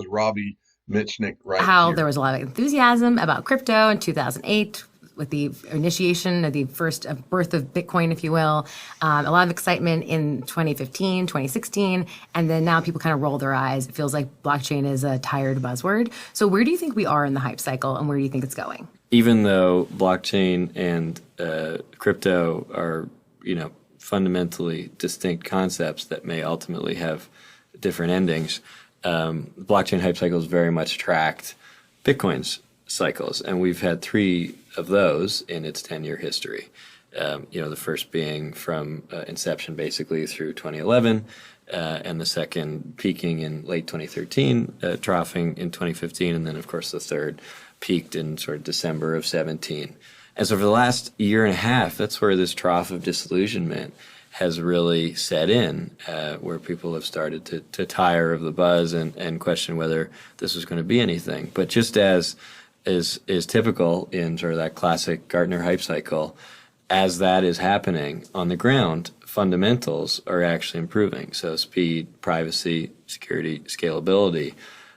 Robbie Mitchnick right How here. there was a lot of enthusiasm about crypto in 2008 with the initiation of the first birth of Bitcoin, if you will. A lot of excitement in 2015, 2016, and then now people kind of roll their eyes. It feels like blockchain is a tired buzzword. So where do you think we are in the hype cycle, and where do you think it's going? Even though blockchain and crypto are, fundamentally distinct concepts that may ultimately have different endings, blockchain hype cycles very much tracked Bitcoin's cycles, and we've had 3 of those in its 10-year history. The first being from inception basically through 2011, and the second peaking in late 2013, troughing in 2015, and then of course the third peaked in sort of December of 17. And so for the last year and a half, that's where this trough of disillusionment has really set in, where people have started to tire of the buzz and question whether this was going to be anything. But just as is typical in sort of that classic Gartner hype cycle, as that is happening on the ground, fundamentals are actually improving. So speed, privacy, security, scalability,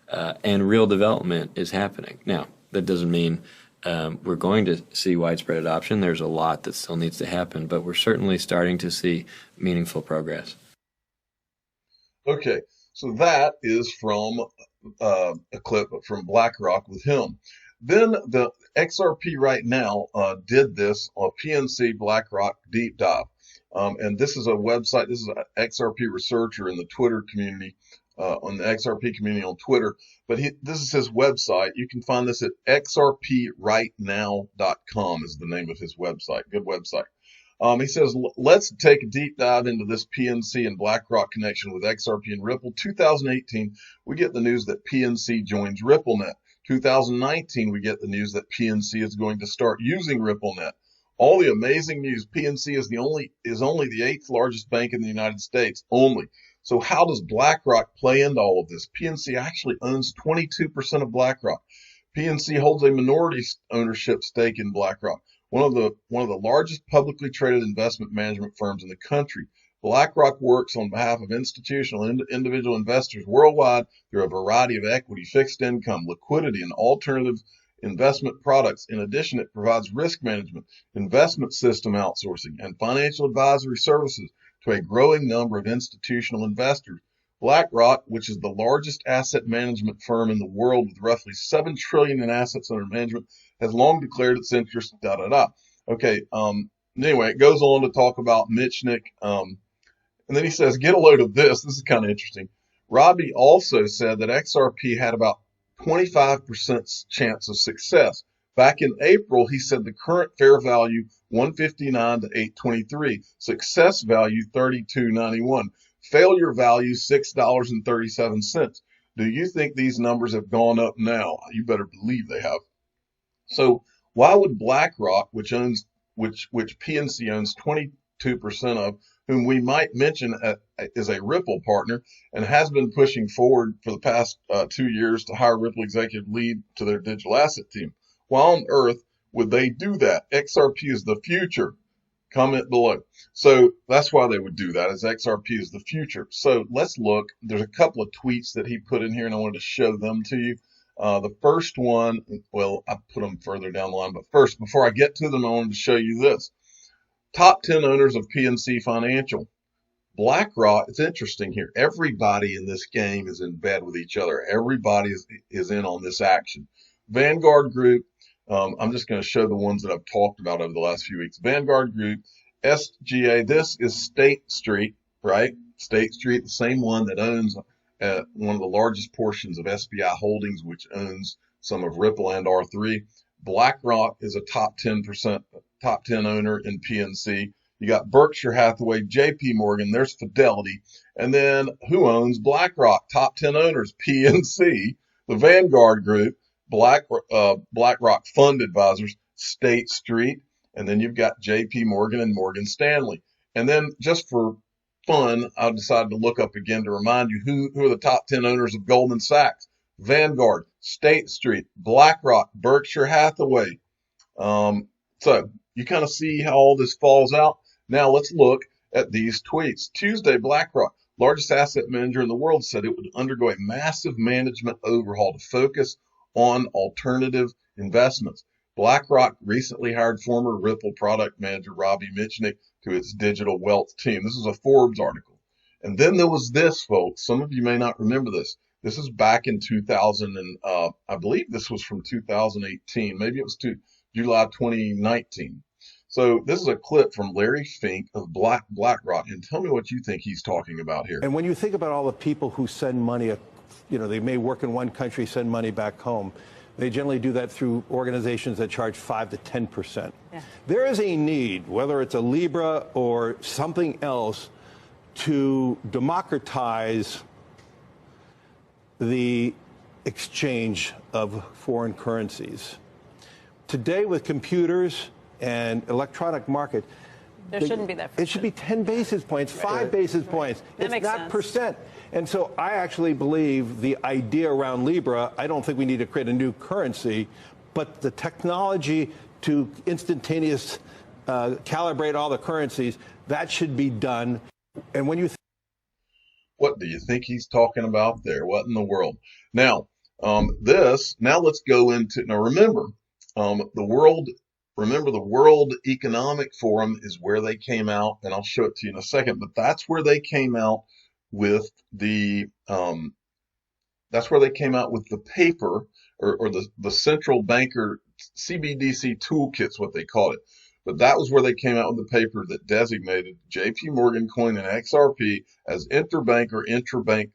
and real development is happening. Now, that doesn't mean we're going to see widespread adoption. There's a lot that still needs to happen, but we're certainly starting to see meaningful progress. Okay, so that is from a clip from BlackRock with him. Then the XRP right now did this on PNC BlackRock deep dive. And this is a website. This is an XRP researcher in the Twitter community, on the XRP community on Twitter. But this is his website. You can find this at xrprightnow.com is the name of his website. Good website. He says, let's take a deep dive into this PNC and BlackRock connection with XRP and Ripple. 2018, we get the news that PNC joins RippleNet. 2019, we get the news that PNC is going to start using RippleNet. All the amazing news. PNC is only the 8th largest bank in the United States only. So how does BlackRock play into all of this? PNC actually owns 22% of BlackRock. PNC holds a minority ownership stake in BlackRock, one of the largest publicly traded investment management firms in the country. BlackRock works on behalf of institutional and individual investors worldwide through a variety of equity, fixed income, liquidity, and alternative investment products. In addition, it provides risk management, investment system outsourcing, and financial advisory services to a growing number of institutional investors. BlackRock, which is the largest asset management firm in the world with roughly $7 trillion in assets under management, has long declared its interest, Okay, anyway, it goes on to talk about Mitchnick, and then he says, get a load of this. This is kind of interesting. Robbie also said that XRP had about 25% chance of success. Back in April, he said the current fair value, 159 to 823. Success value, 32.91. Failure value, $6.37. Do you think these numbers have gone up now? You better believe they have. So why would BlackRock, which PNC owns 22% of, whom we might mention is a Ripple partner and has been pushing forward for the past 2 years to hire Ripple executive lead to their digital asset team. Why on earth would they do that? XRP is the future. Comment below. So that's why they would do that, is XRP is the future. So let's look. There's a couple of tweets that he put in here, and I wanted to show them to you. The first one, well, I put them further down the line, but first, before I get to them, I wanted to show you this. Top 10 owners of PNC Financial. BlackRock, it's interesting here. Everybody in this game is in bed with each other. Everybody is in on this action. Vanguard Group, I'm just going to show the ones that I've talked about over the last few weeks. Vanguard Group, SGA, this is State Street, right? State Street, the same one that owns one of the largest portions of SBI Holdings, which owns some of Ripple and R3. BlackRock is a top 10 owner in PNC. You got Berkshire Hathaway, JP Morgan, there's Fidelity. And then who owns BlackRock? Top 10 owners, PNC, the Vanguard Group, BlackRock Fund Advisors, State Street, And then you've got JP Morgan and Morgan Stanley. And then just for fun, I decided to look up again to remind you who are the top 10 owners of Goldman Sachs: Vanguard, State Street, BlackRock, Berkshire Hathaway. So you kind of see how all this falls out. Now let's look at these tweets. Tuesday, BlackRock, largest asset manager in the world, said it would undergo a massive management overhaul to focus on alternative investments. BlackRock recently hired former Ripple product manager Robbie Mitchnick to its digital wealth team. This is a Forbes article. And then there was this, folks. Some of you may not remember this. This is back in 2000, and I believe this was from 2018. Maybe it was July 2019. So this is a clip from Larry Fink of BlackRock, and tell me what you think he's talking about here. And when you think about all the people who send money, they may work in one country, send money back home. They generally do that through organizations that charge 5 to 10%. Yeah. There is a need, whether it's a Libra or something else, to democratize the exchange of foreign currencies. Today, with computers and electronic market, there shouldn't be that. It should be 10 basis points, 5 basis points. That it's makes not sense. percent. And so I actually believe the idea around Libra, I don't think we need to create a new currency, but the technology to instantaneous calibrate all the currencies, that should be done. And when you what do you think he's talking about there? What in the world? Now, now let's go into, now remember, the World Economic Forum is where they came out, and I'll show it to you in a second, but that's where they came out with the paper or the central banker CBDC toolkit's what they called it. But that was where they came out with the paper that designated JP Morgan coin and XRP as interbank or intrabank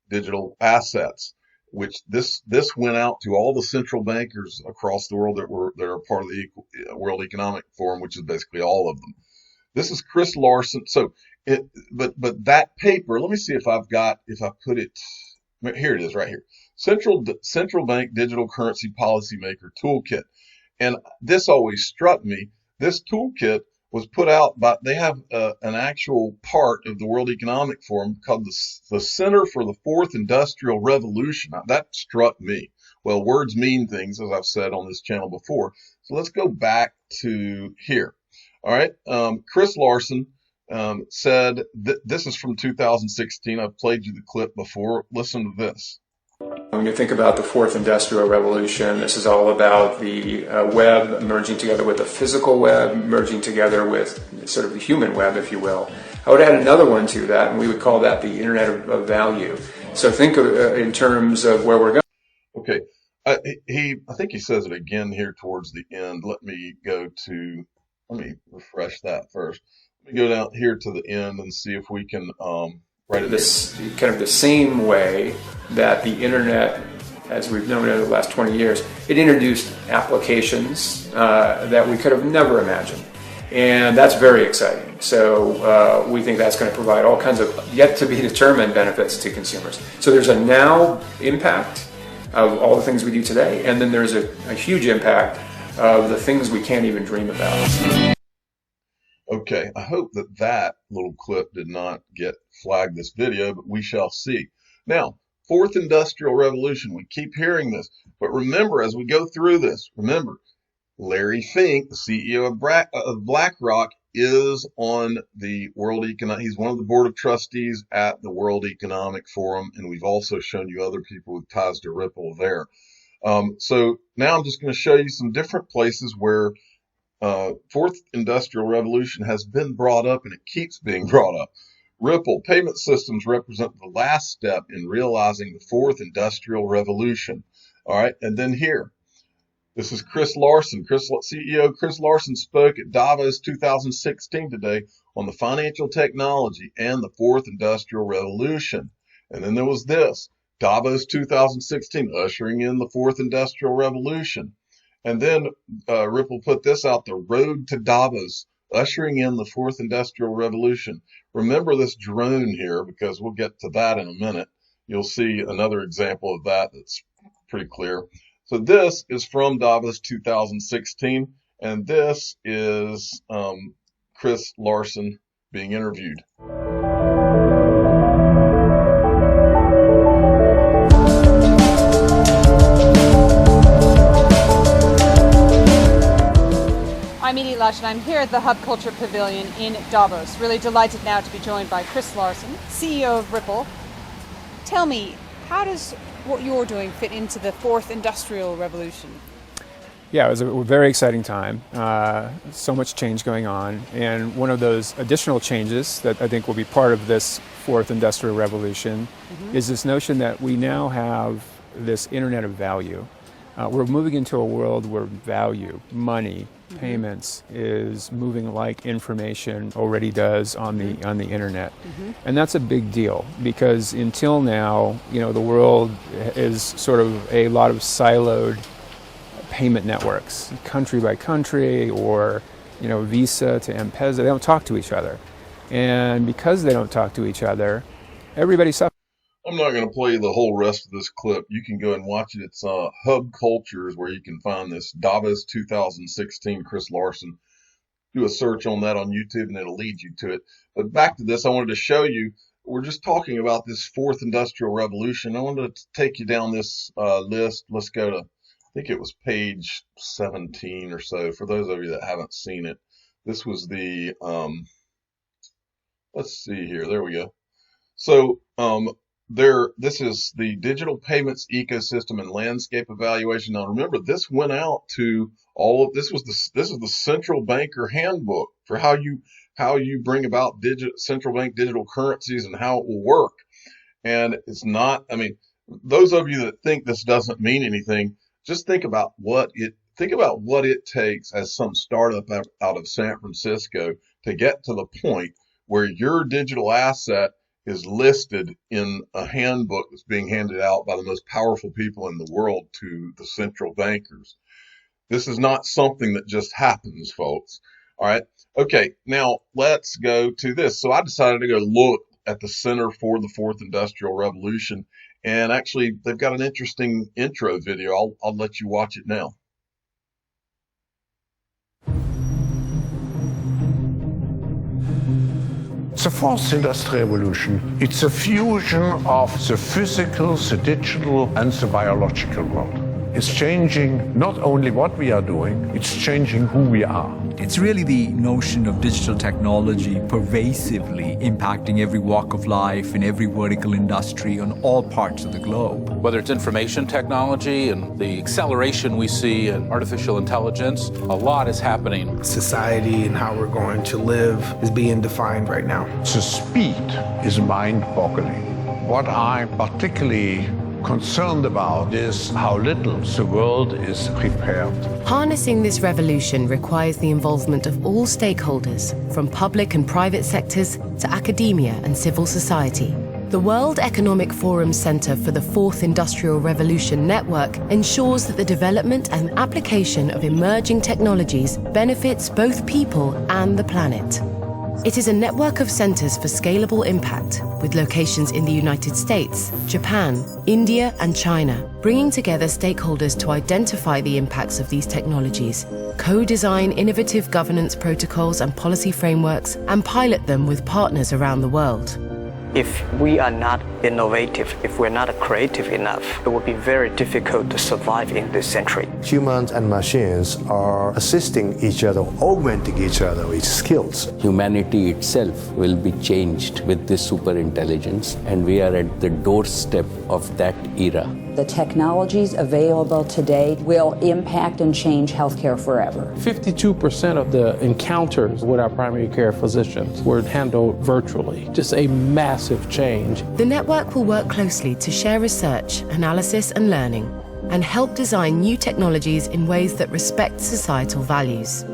digital assets, which this went out to all the central bankers across the world that are part of the World Economic Forum, which is basically all of them. This is Chris Larson. So but that paper, let me see if I put it, here it is right here. Central Bank Digital Currency Policymaker Toolkit. And this always struck me. This toolkit was put out by, they have an actual part of the World Economic Forum called the Center for the Fourth Industrial Revolution. Now, that struck me. Well, words mean things, as I've said on this channel before. So let's go back to here. All right. Chris Larson said, this is from 2016. I've played you the clip before. Listen to this. When you think about the fourth industrial revolution, this is all about the web merging together with the physical web, merging together with sort of the human web, if you will. I would add another one to that, and we would call that the Internet of Value. So think of in terms of where we're going. Okay. I think he says it again here towards the end. Let me refresh that first. Let me go down here to the end and see if we can write it this kind of the same way that the internet, as we've known it over the last 20 years, it introduced applications that we could have never imagined. And that's very exciting. So we think that's going to provide all kinds of yet to be determined benefits to consumers. So there's a now impact of all the things we do today, and then there's a huge impact of the things we can't even dream about. Okay, I hope that little clip did not get flagged this video, but we shall see. Now, fourth industrial revolution, we keep hearing this, but remember, as we go through this, remember, Larry Fink, the CEO of BlackRock, is on the he's one of the board of trustees at the World Economic Forum, and we've also shown you other people with ties to Ripple there. So now I'm just going to show you some different places where fourth industrial revolution has been brought up, and it keeps being brought up. Ripple payment systems represent the last step in realizing the fourth industrial revolution. All right, and then here, this is Chris Larson. CEO Chris Larson spoke at Davos 2016 today on the financial technology and the fourth industrial revolution. And then there was this, Davos 2016, ushering in the fourth industrial revolution. And then Ripple put this out, the road to Davos, ushering in the fourth industrial revolution. Remember this drone here, because we'll get to that in a minute. You'll see another example of that that's pretty clear. So this is from Davos 2016, And this is Chris Larsen being interviewed. I'm Edie Lush, and I'm here at the Hub Culture Pavilion in Davos. Really delighted now to be joined by Chris Larsen, CEO of Ripple. Tell me, how does what you're doing fit into the fourth industrial revolution? Yeah, it was a very exciting time. So much change going on. And one of those additional changes that I think will be part of this fourth industrial revolution is this notion that we now have this internet of value. We're moving into a world where value, money, payments is moving like information already does on the internet. And that's a big deal because until now, the world is sort of a lot of siloed payment networks, country by country, or Visa to M-Pesa. They don't talk to each other. And because they don't talk to each other, everybody suffers. I'm not going to play the whole rest of this clip. You can go and watch it. It's Hub Cultures where you can find this Davos 2016 Chris Larsen. Do a search on that on YouTube and it'll lead you to it. But back to this, I wanted to show you, we're just talking about this fourth industrial revolution. I wanted to take you down this list. Let's go to, I think it was page 17 or so, for those of you that haven't seen it. This was the, let's see here, there we go. So, this is the digital payments ecosystem and landscape evaluation. Now remember, this went out to all of this is the central banker handbook for how you bring about central bank digital currencies and how it will work. And it's not, those of you that think this doesn't mean anything, just think about what it takes as some startup out of San Francisco to get to the point where your digital asset is listed in a handbook that's being handed out by the most powerful people in the world to the central bankers. This is not something that just happens, folks. All right. Okay. Now let's go to this. So I decided to go look at the Center for the Fourth Industrial Revolution. And actually, they've got an interesting intro video. I'll let you watch it now. The fourth industrial revolution, it's a fusion of the physical, the digital, and the biological world. It's changing not only what we are doing, it's changing who we are. It's really the notion of digital technology pervasively impacting every walk of life in every vertical industry on all parts of the globe. Whether it's information technology and the acceleration we see in artificial intelligence, a lot is happening. Society and how we're going to live is being defined right now. The speed is mind-boggling. What I'm particularly concerned about is how little the world is prepared. Harnessing this revolution requires the involvement of all stakeholders, from public and private sectors to academia and civil society. The World Economic Forum Center for the Fourth Industrial Revolution Network ensures that the development and application of emerging technologies benefits both people and the planet. It is a network of centers for scalable impact, with locations in the United States, Japan, India, and China, bringing together stakeholders to identify the impacts of these technologies, co-design innovative governance protocols and policy frameworks, and pilot them with partners around the world. If we are not innovative, if we're not creative enough, it will be very difficult to survive in this century. Humans and machines are assisting each other, augmenting each other with skills. Humanity itself will be changed with this superintelligence, and we are at the doorstep of that era. The technologies available today will impact and change healthcare forever. 52% of the encounters with our primary care physicians were handled virtually. Just a massive change. The network will work closely to share research, analysis, and learning, and help design new technologies in ways that respect societal values.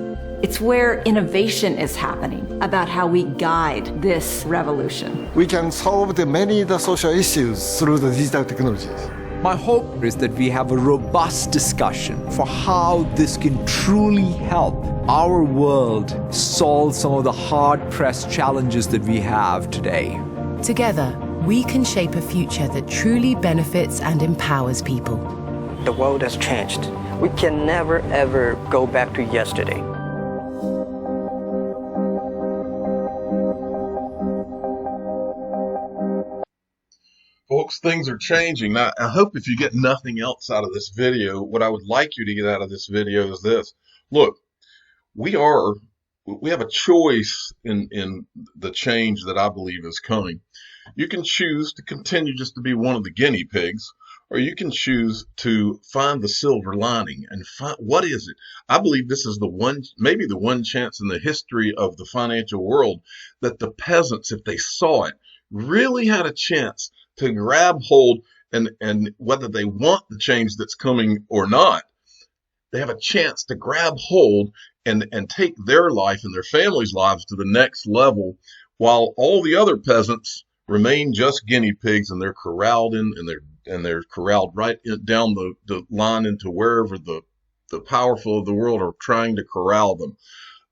It's where innovation is happening about how we guide this revolution. We can solve the many social issues through the digital technologies. My hope is that we have a robust discussion for how this can truly help our world solve some of the hard-pressed challenges that we have today. Together, we can shape a future that truly benefits and empowers people. The world has changed. We can never ever go back to yesterday. Folks, things are changing. Now, I hope if you get nothing else out of this video, what I would like you to get out of this video is this. Look, we have a choice in the change that I believe is coming. You can choose to continue just to be one of the guinea pigs, or you can choose to find the silver lining and find what is it. I believe this is the one, maybe the one chance in the history of the financial world that the peasants, if they saw it, really had a chance to grab hold, and whether they want the change that's coming or not, they have a chance to grab hold and take their life and their families' lives to the next level, while all the other peasants remain just guinea pigs, and they're corralled in, and they're corralled right down the line into wherever the powerful of the world are trying to corral them.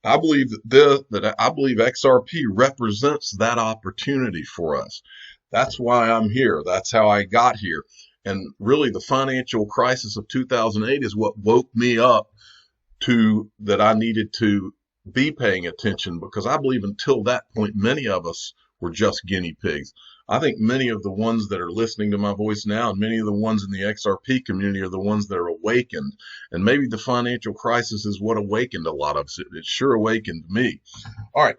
I believe I believe XRP represents that opportunity for us. That's why I'm here. That's how I got here. And really, the financial crisis of 2008 is what woke me up to that I needed to be paying attention, because I believe until that point, many of us were just guinea pigs. I think many of the ones that are listening to my voice now, and many of the ones in the XRP community, are the ones that are awakened. And maybe the financial crisis is what awakened a lot of us. It sure awakened me. All right.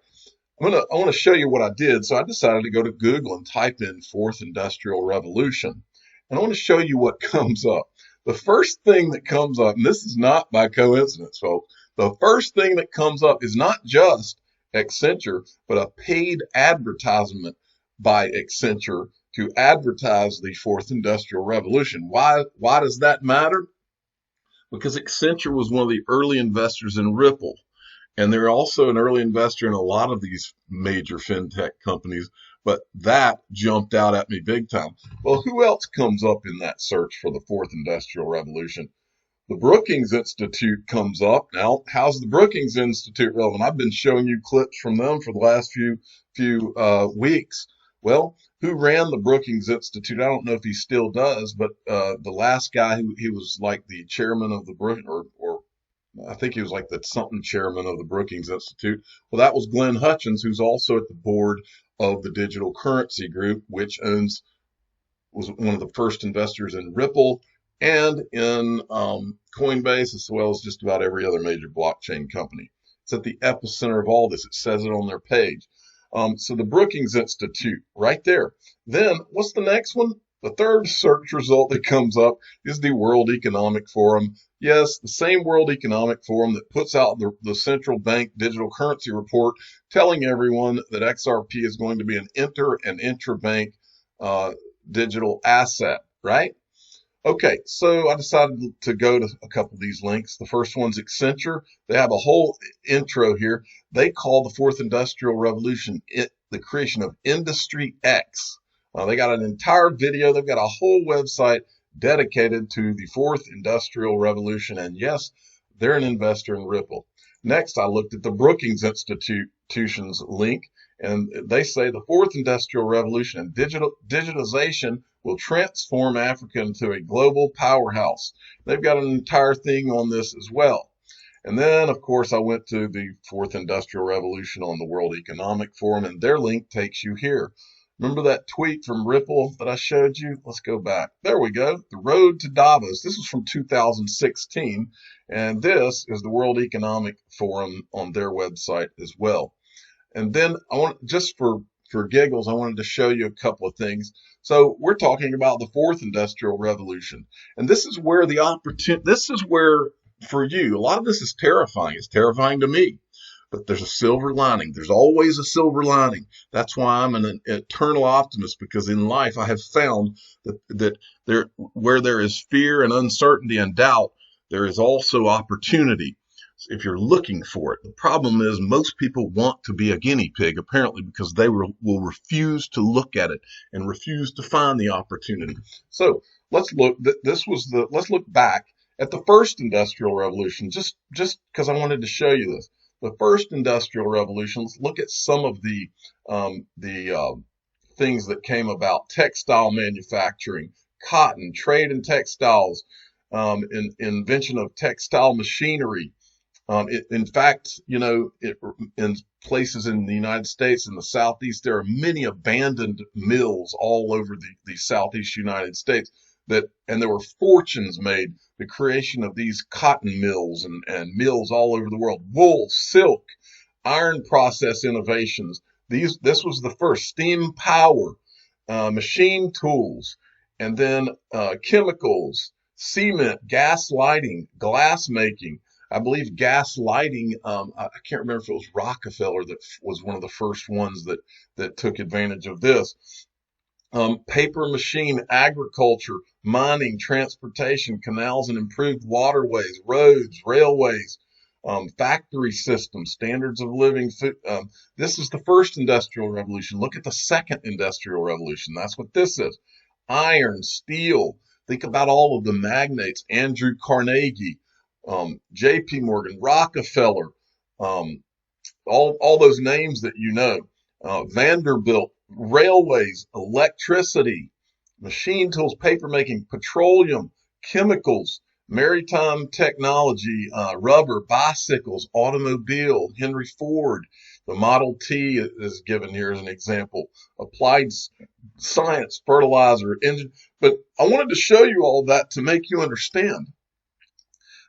I want to show you what I did. So I decided to go to Google and type in Fourth Industrial Revolution. And I want to show you what comes up. The first thing that comes up, and this is not by coincidence, folks, the first thing that comes up is not just Accenture, but a paid advertisement by Accenture to advertise the Fourth Industrial Revolution. Why does that matter? Because Accenture was one of the early investors in Ripple. And they're also an early investor in a lot of these major fintech companies, but that jumped out at me big time. Well, who else comes up in that search for the Fourth Industrial Revolution? The Brookings Institute comes up. Now, how's the Brookings Institute relevant? I've been showing you clips from them for the last few weeks. Well, who ran the Brookings Institute? I don't know if he still does, but the last guy he was like the chairman of the Brookings, or I think he was like the something chairman of the Brookings Institute. Well, that was Glenn Hutchins, who's also at the board of the Digital Currency Group, which was one of the first investors in Ripple and in Coinbase, as well as just about every other major blockchain company. It's at the epicenter of all this. It says it on their page. So the Brookings Institute, right there. Then what's the next one? The third search result that comes up is the World Economic Forum. Yes, the same World Economic Forum that puts out the central bank digital currency report telling everyone that XRP is going to be an inter and intrabank digital asset, right? Okay, so I decided to go to a couple of these links. The first one's Accenture. They have a whole intro here. They call the Fourth Industrial Revolution the creation of Industry X. They got an entire video. They've got a whole website dedicated to the Fourth Industrial Revolution. And yes, they're an investor in Ripple. Next, I looked at the Brookings Institution's link, and they say the Fourth Industrial Revolution and digitization will transform Africa into a global powerhouse. They've got an entire thing on this as well. And then, of course, I went to the Fourth Industrial Revolution on the World Economic Forum, and their link takes you here. Remember that tweet from Ripple that I showed you? Let's go back. There we go. The road to Davos. This was from 2016, and this is the World Economic Forum on their website as well. And then I want, just for giggles, I wanted to show you a couple of things. So we're talking about the Fourth Industrial Revolution, and this is where the opportunity. This is where, for you, a lot of this is terrifying. It's terrifying to me. But there's a silver lining. There's always a silver lining. That's why I'm an eternal optimist, because in life I have found that where there is fear and uncertainty and doubt, there is also opportunity if you're looking for it. The problem is most people want to be a guinea pig, apparently, because they will refuse to look at it and refuse to find the opportunity. So let's look. Let's look back at the first industrial revolution, just because I wanted to show you this. The first industrial revolution, let's look at some of the things that came about: textile manufacturing, cotton, trade in textiles, invention of textile machinery. In fact, in places in the United States, in the Southeast, there are many abandoned mills all over the Southeast United States and there were fortunes made, the creation of these cotton mills and mills all over the world, wool, silk, iron process innovations. This was the first steam power, machine tools, and then chemicals, cement, gas lighting, glass making. I believe gas lighting, I can't remember if it was Rockefeller that was one of the first ones that took advantage of this. Paper machine, agriculture, mining, transportation, canals and improved waterways, roads, railways, factory systems, standards of living. This is the first industrial revolution. Look at the second industrial revolution. That's what this is. Iron, steel. Think about all of the magnates, Andrew Carnegie, J.P. Morgan, Rockefeller, all those names that you know, Vanderbilt, railways, electricity, machine tools, papermaking, petroleum, chemicals, maritime technology, rubber, bicycles, automobile, Henry Ford, the Model T is given here as an example, applied science, fertilizer, engine. But I wanted to show you all that to make you understand.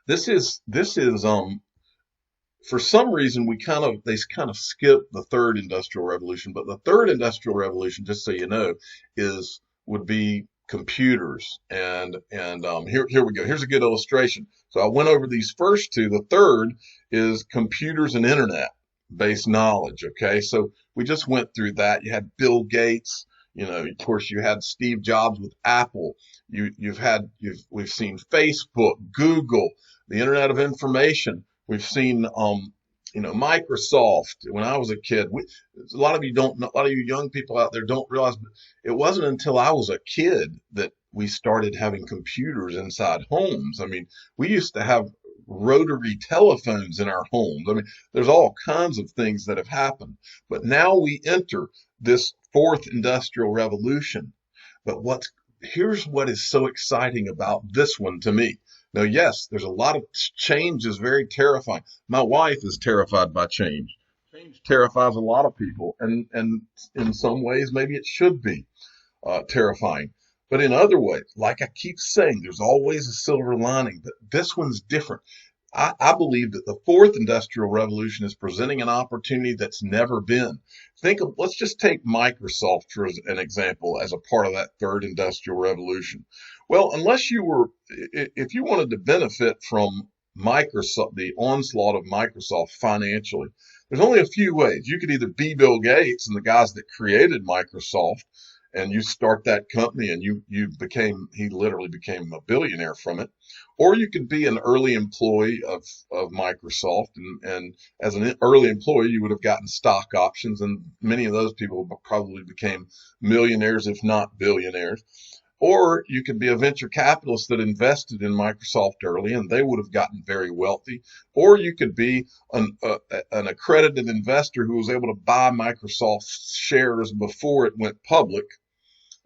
This is for some reason they kind of skip the third industrial revolution, but the third industrial revolution, just so you know, would be computers. And here we go. Here's a good illustration. So I went over these first two. The third is computers and internet based knowledge. Okay. So we just went through that. You had Bill Gates, of course you had Steve Jobs with Apple. We've seen Facebook, Google, the Internet of Information. We've seen, Microsoft. When I was a kid, a lot of you don't know, a lot of you young people out there don't realize, but it wasn't until I was a kid that we started having computers inside homes. I mean, we used to have rotary telephones in our homes. I mean, there's all kinds of things that have happened, but now we enter this fourth industrial revolution. But here's what is so exciting about this one to me. Now, yes, there's a lot of change is very terrifying. My wife is terrified by change. Change terrifies a lot of people, and in some ways, maybe it should be terrifying. But in other ways, like I keep saying, there's always a silver lining, but this one's different. I believe that the fourth industrial revolution is presenting an opportunity that's never been. Let's just take Microsoft for an example as a part of that third industrial revolution. Well, if you wanted to benefit from Microsoft, the onslaught of Microsoft financially, there's only a few ways. You could either be Bill Gates and the guys that created Microsoft, and you start that company and he literally became a billionaire from it. Or you could be an early employee of Microsoft, and as an early employee, you would have gotten stock options, and many of those people probably became millionaires, if not billionaires. Or you could be a venture capitalist that invested in Microsoft early, and they would have gotten very wealthy. Or you could be an accredited investor who was able to buy Microsoft shares before it went public.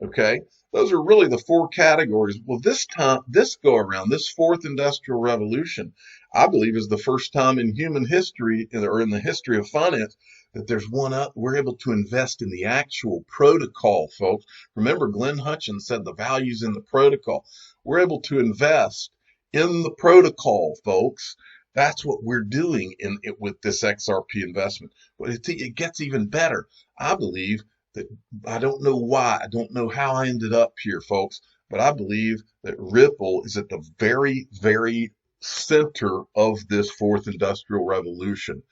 Okay, those are really the four categories. Well, this go around, this fourth industrial revolution, I believe is the first time in human history, or in the history of finance, that we're able to invest in the actual protocol, folks. Remember, Glenn Hutchins said the value's in the protocol. We're able to invest in the protocol, folks. That's what we're doing with this XRP investment. But it gets even better. I believe that, I don't know why, I don't know how I ended up here, folks, but I believe that Ripple is at the very, very center of this fourth industrial revolution.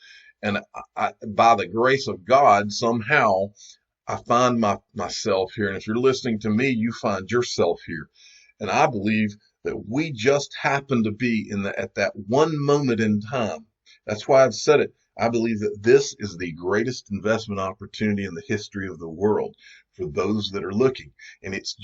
And by the grace of God, somehow I find myself here. And if you're listening to me, you find yourself here. And I believe that we just happen to be at that one moment in time. That's why I've said it. I believe that this is the greatest investment opportunity in the history of the world for those that are looking. And it's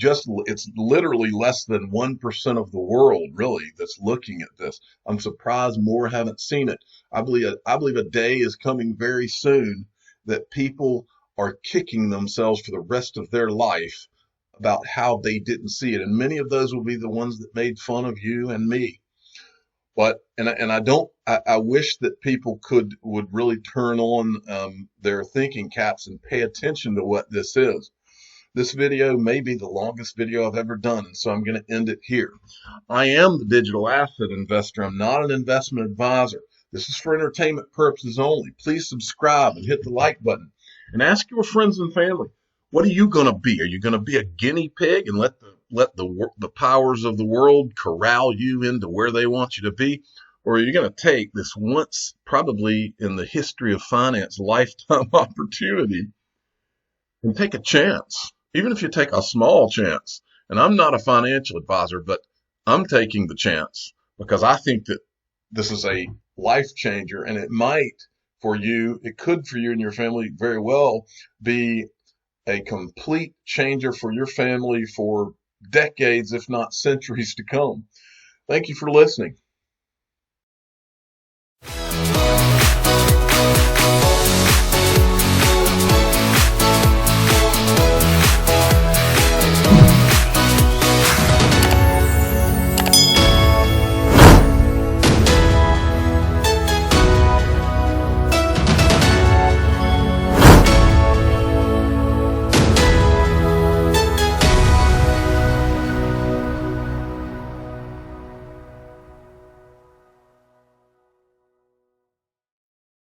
literally less than 1% of the world really that's looking at this. I'm surprised more haven't seen it. I believe a day is coming very soon that people are kicking themselves for the rest of their life about how they didn't see it. And many of those will be the ones that made fun of you and me. But, I wish that people would really turn on their thinking caps and pay attention to what this is. This video may be the longest video I've ever done, and so I'm going to end it here. I am the digital asset investor. I'm not an investment advisor. This is for entertainment purposes only. Please subscribe and hit the like button. And ask your friends and family, what are you going to be? Are you going to be a guinea pig and let the powers of the world corral you into where they want you to be? Or are you going to take this once, probably in the history of finance, lifetime opportunity and take a chance? Even if you take a small chance, and I'm not a financial advisor, but I'm taking the chance because I think that this is a life changer, and it could for you and your family very well be a complete changer for your family for decades, if not centuries to come. Thank you for listening.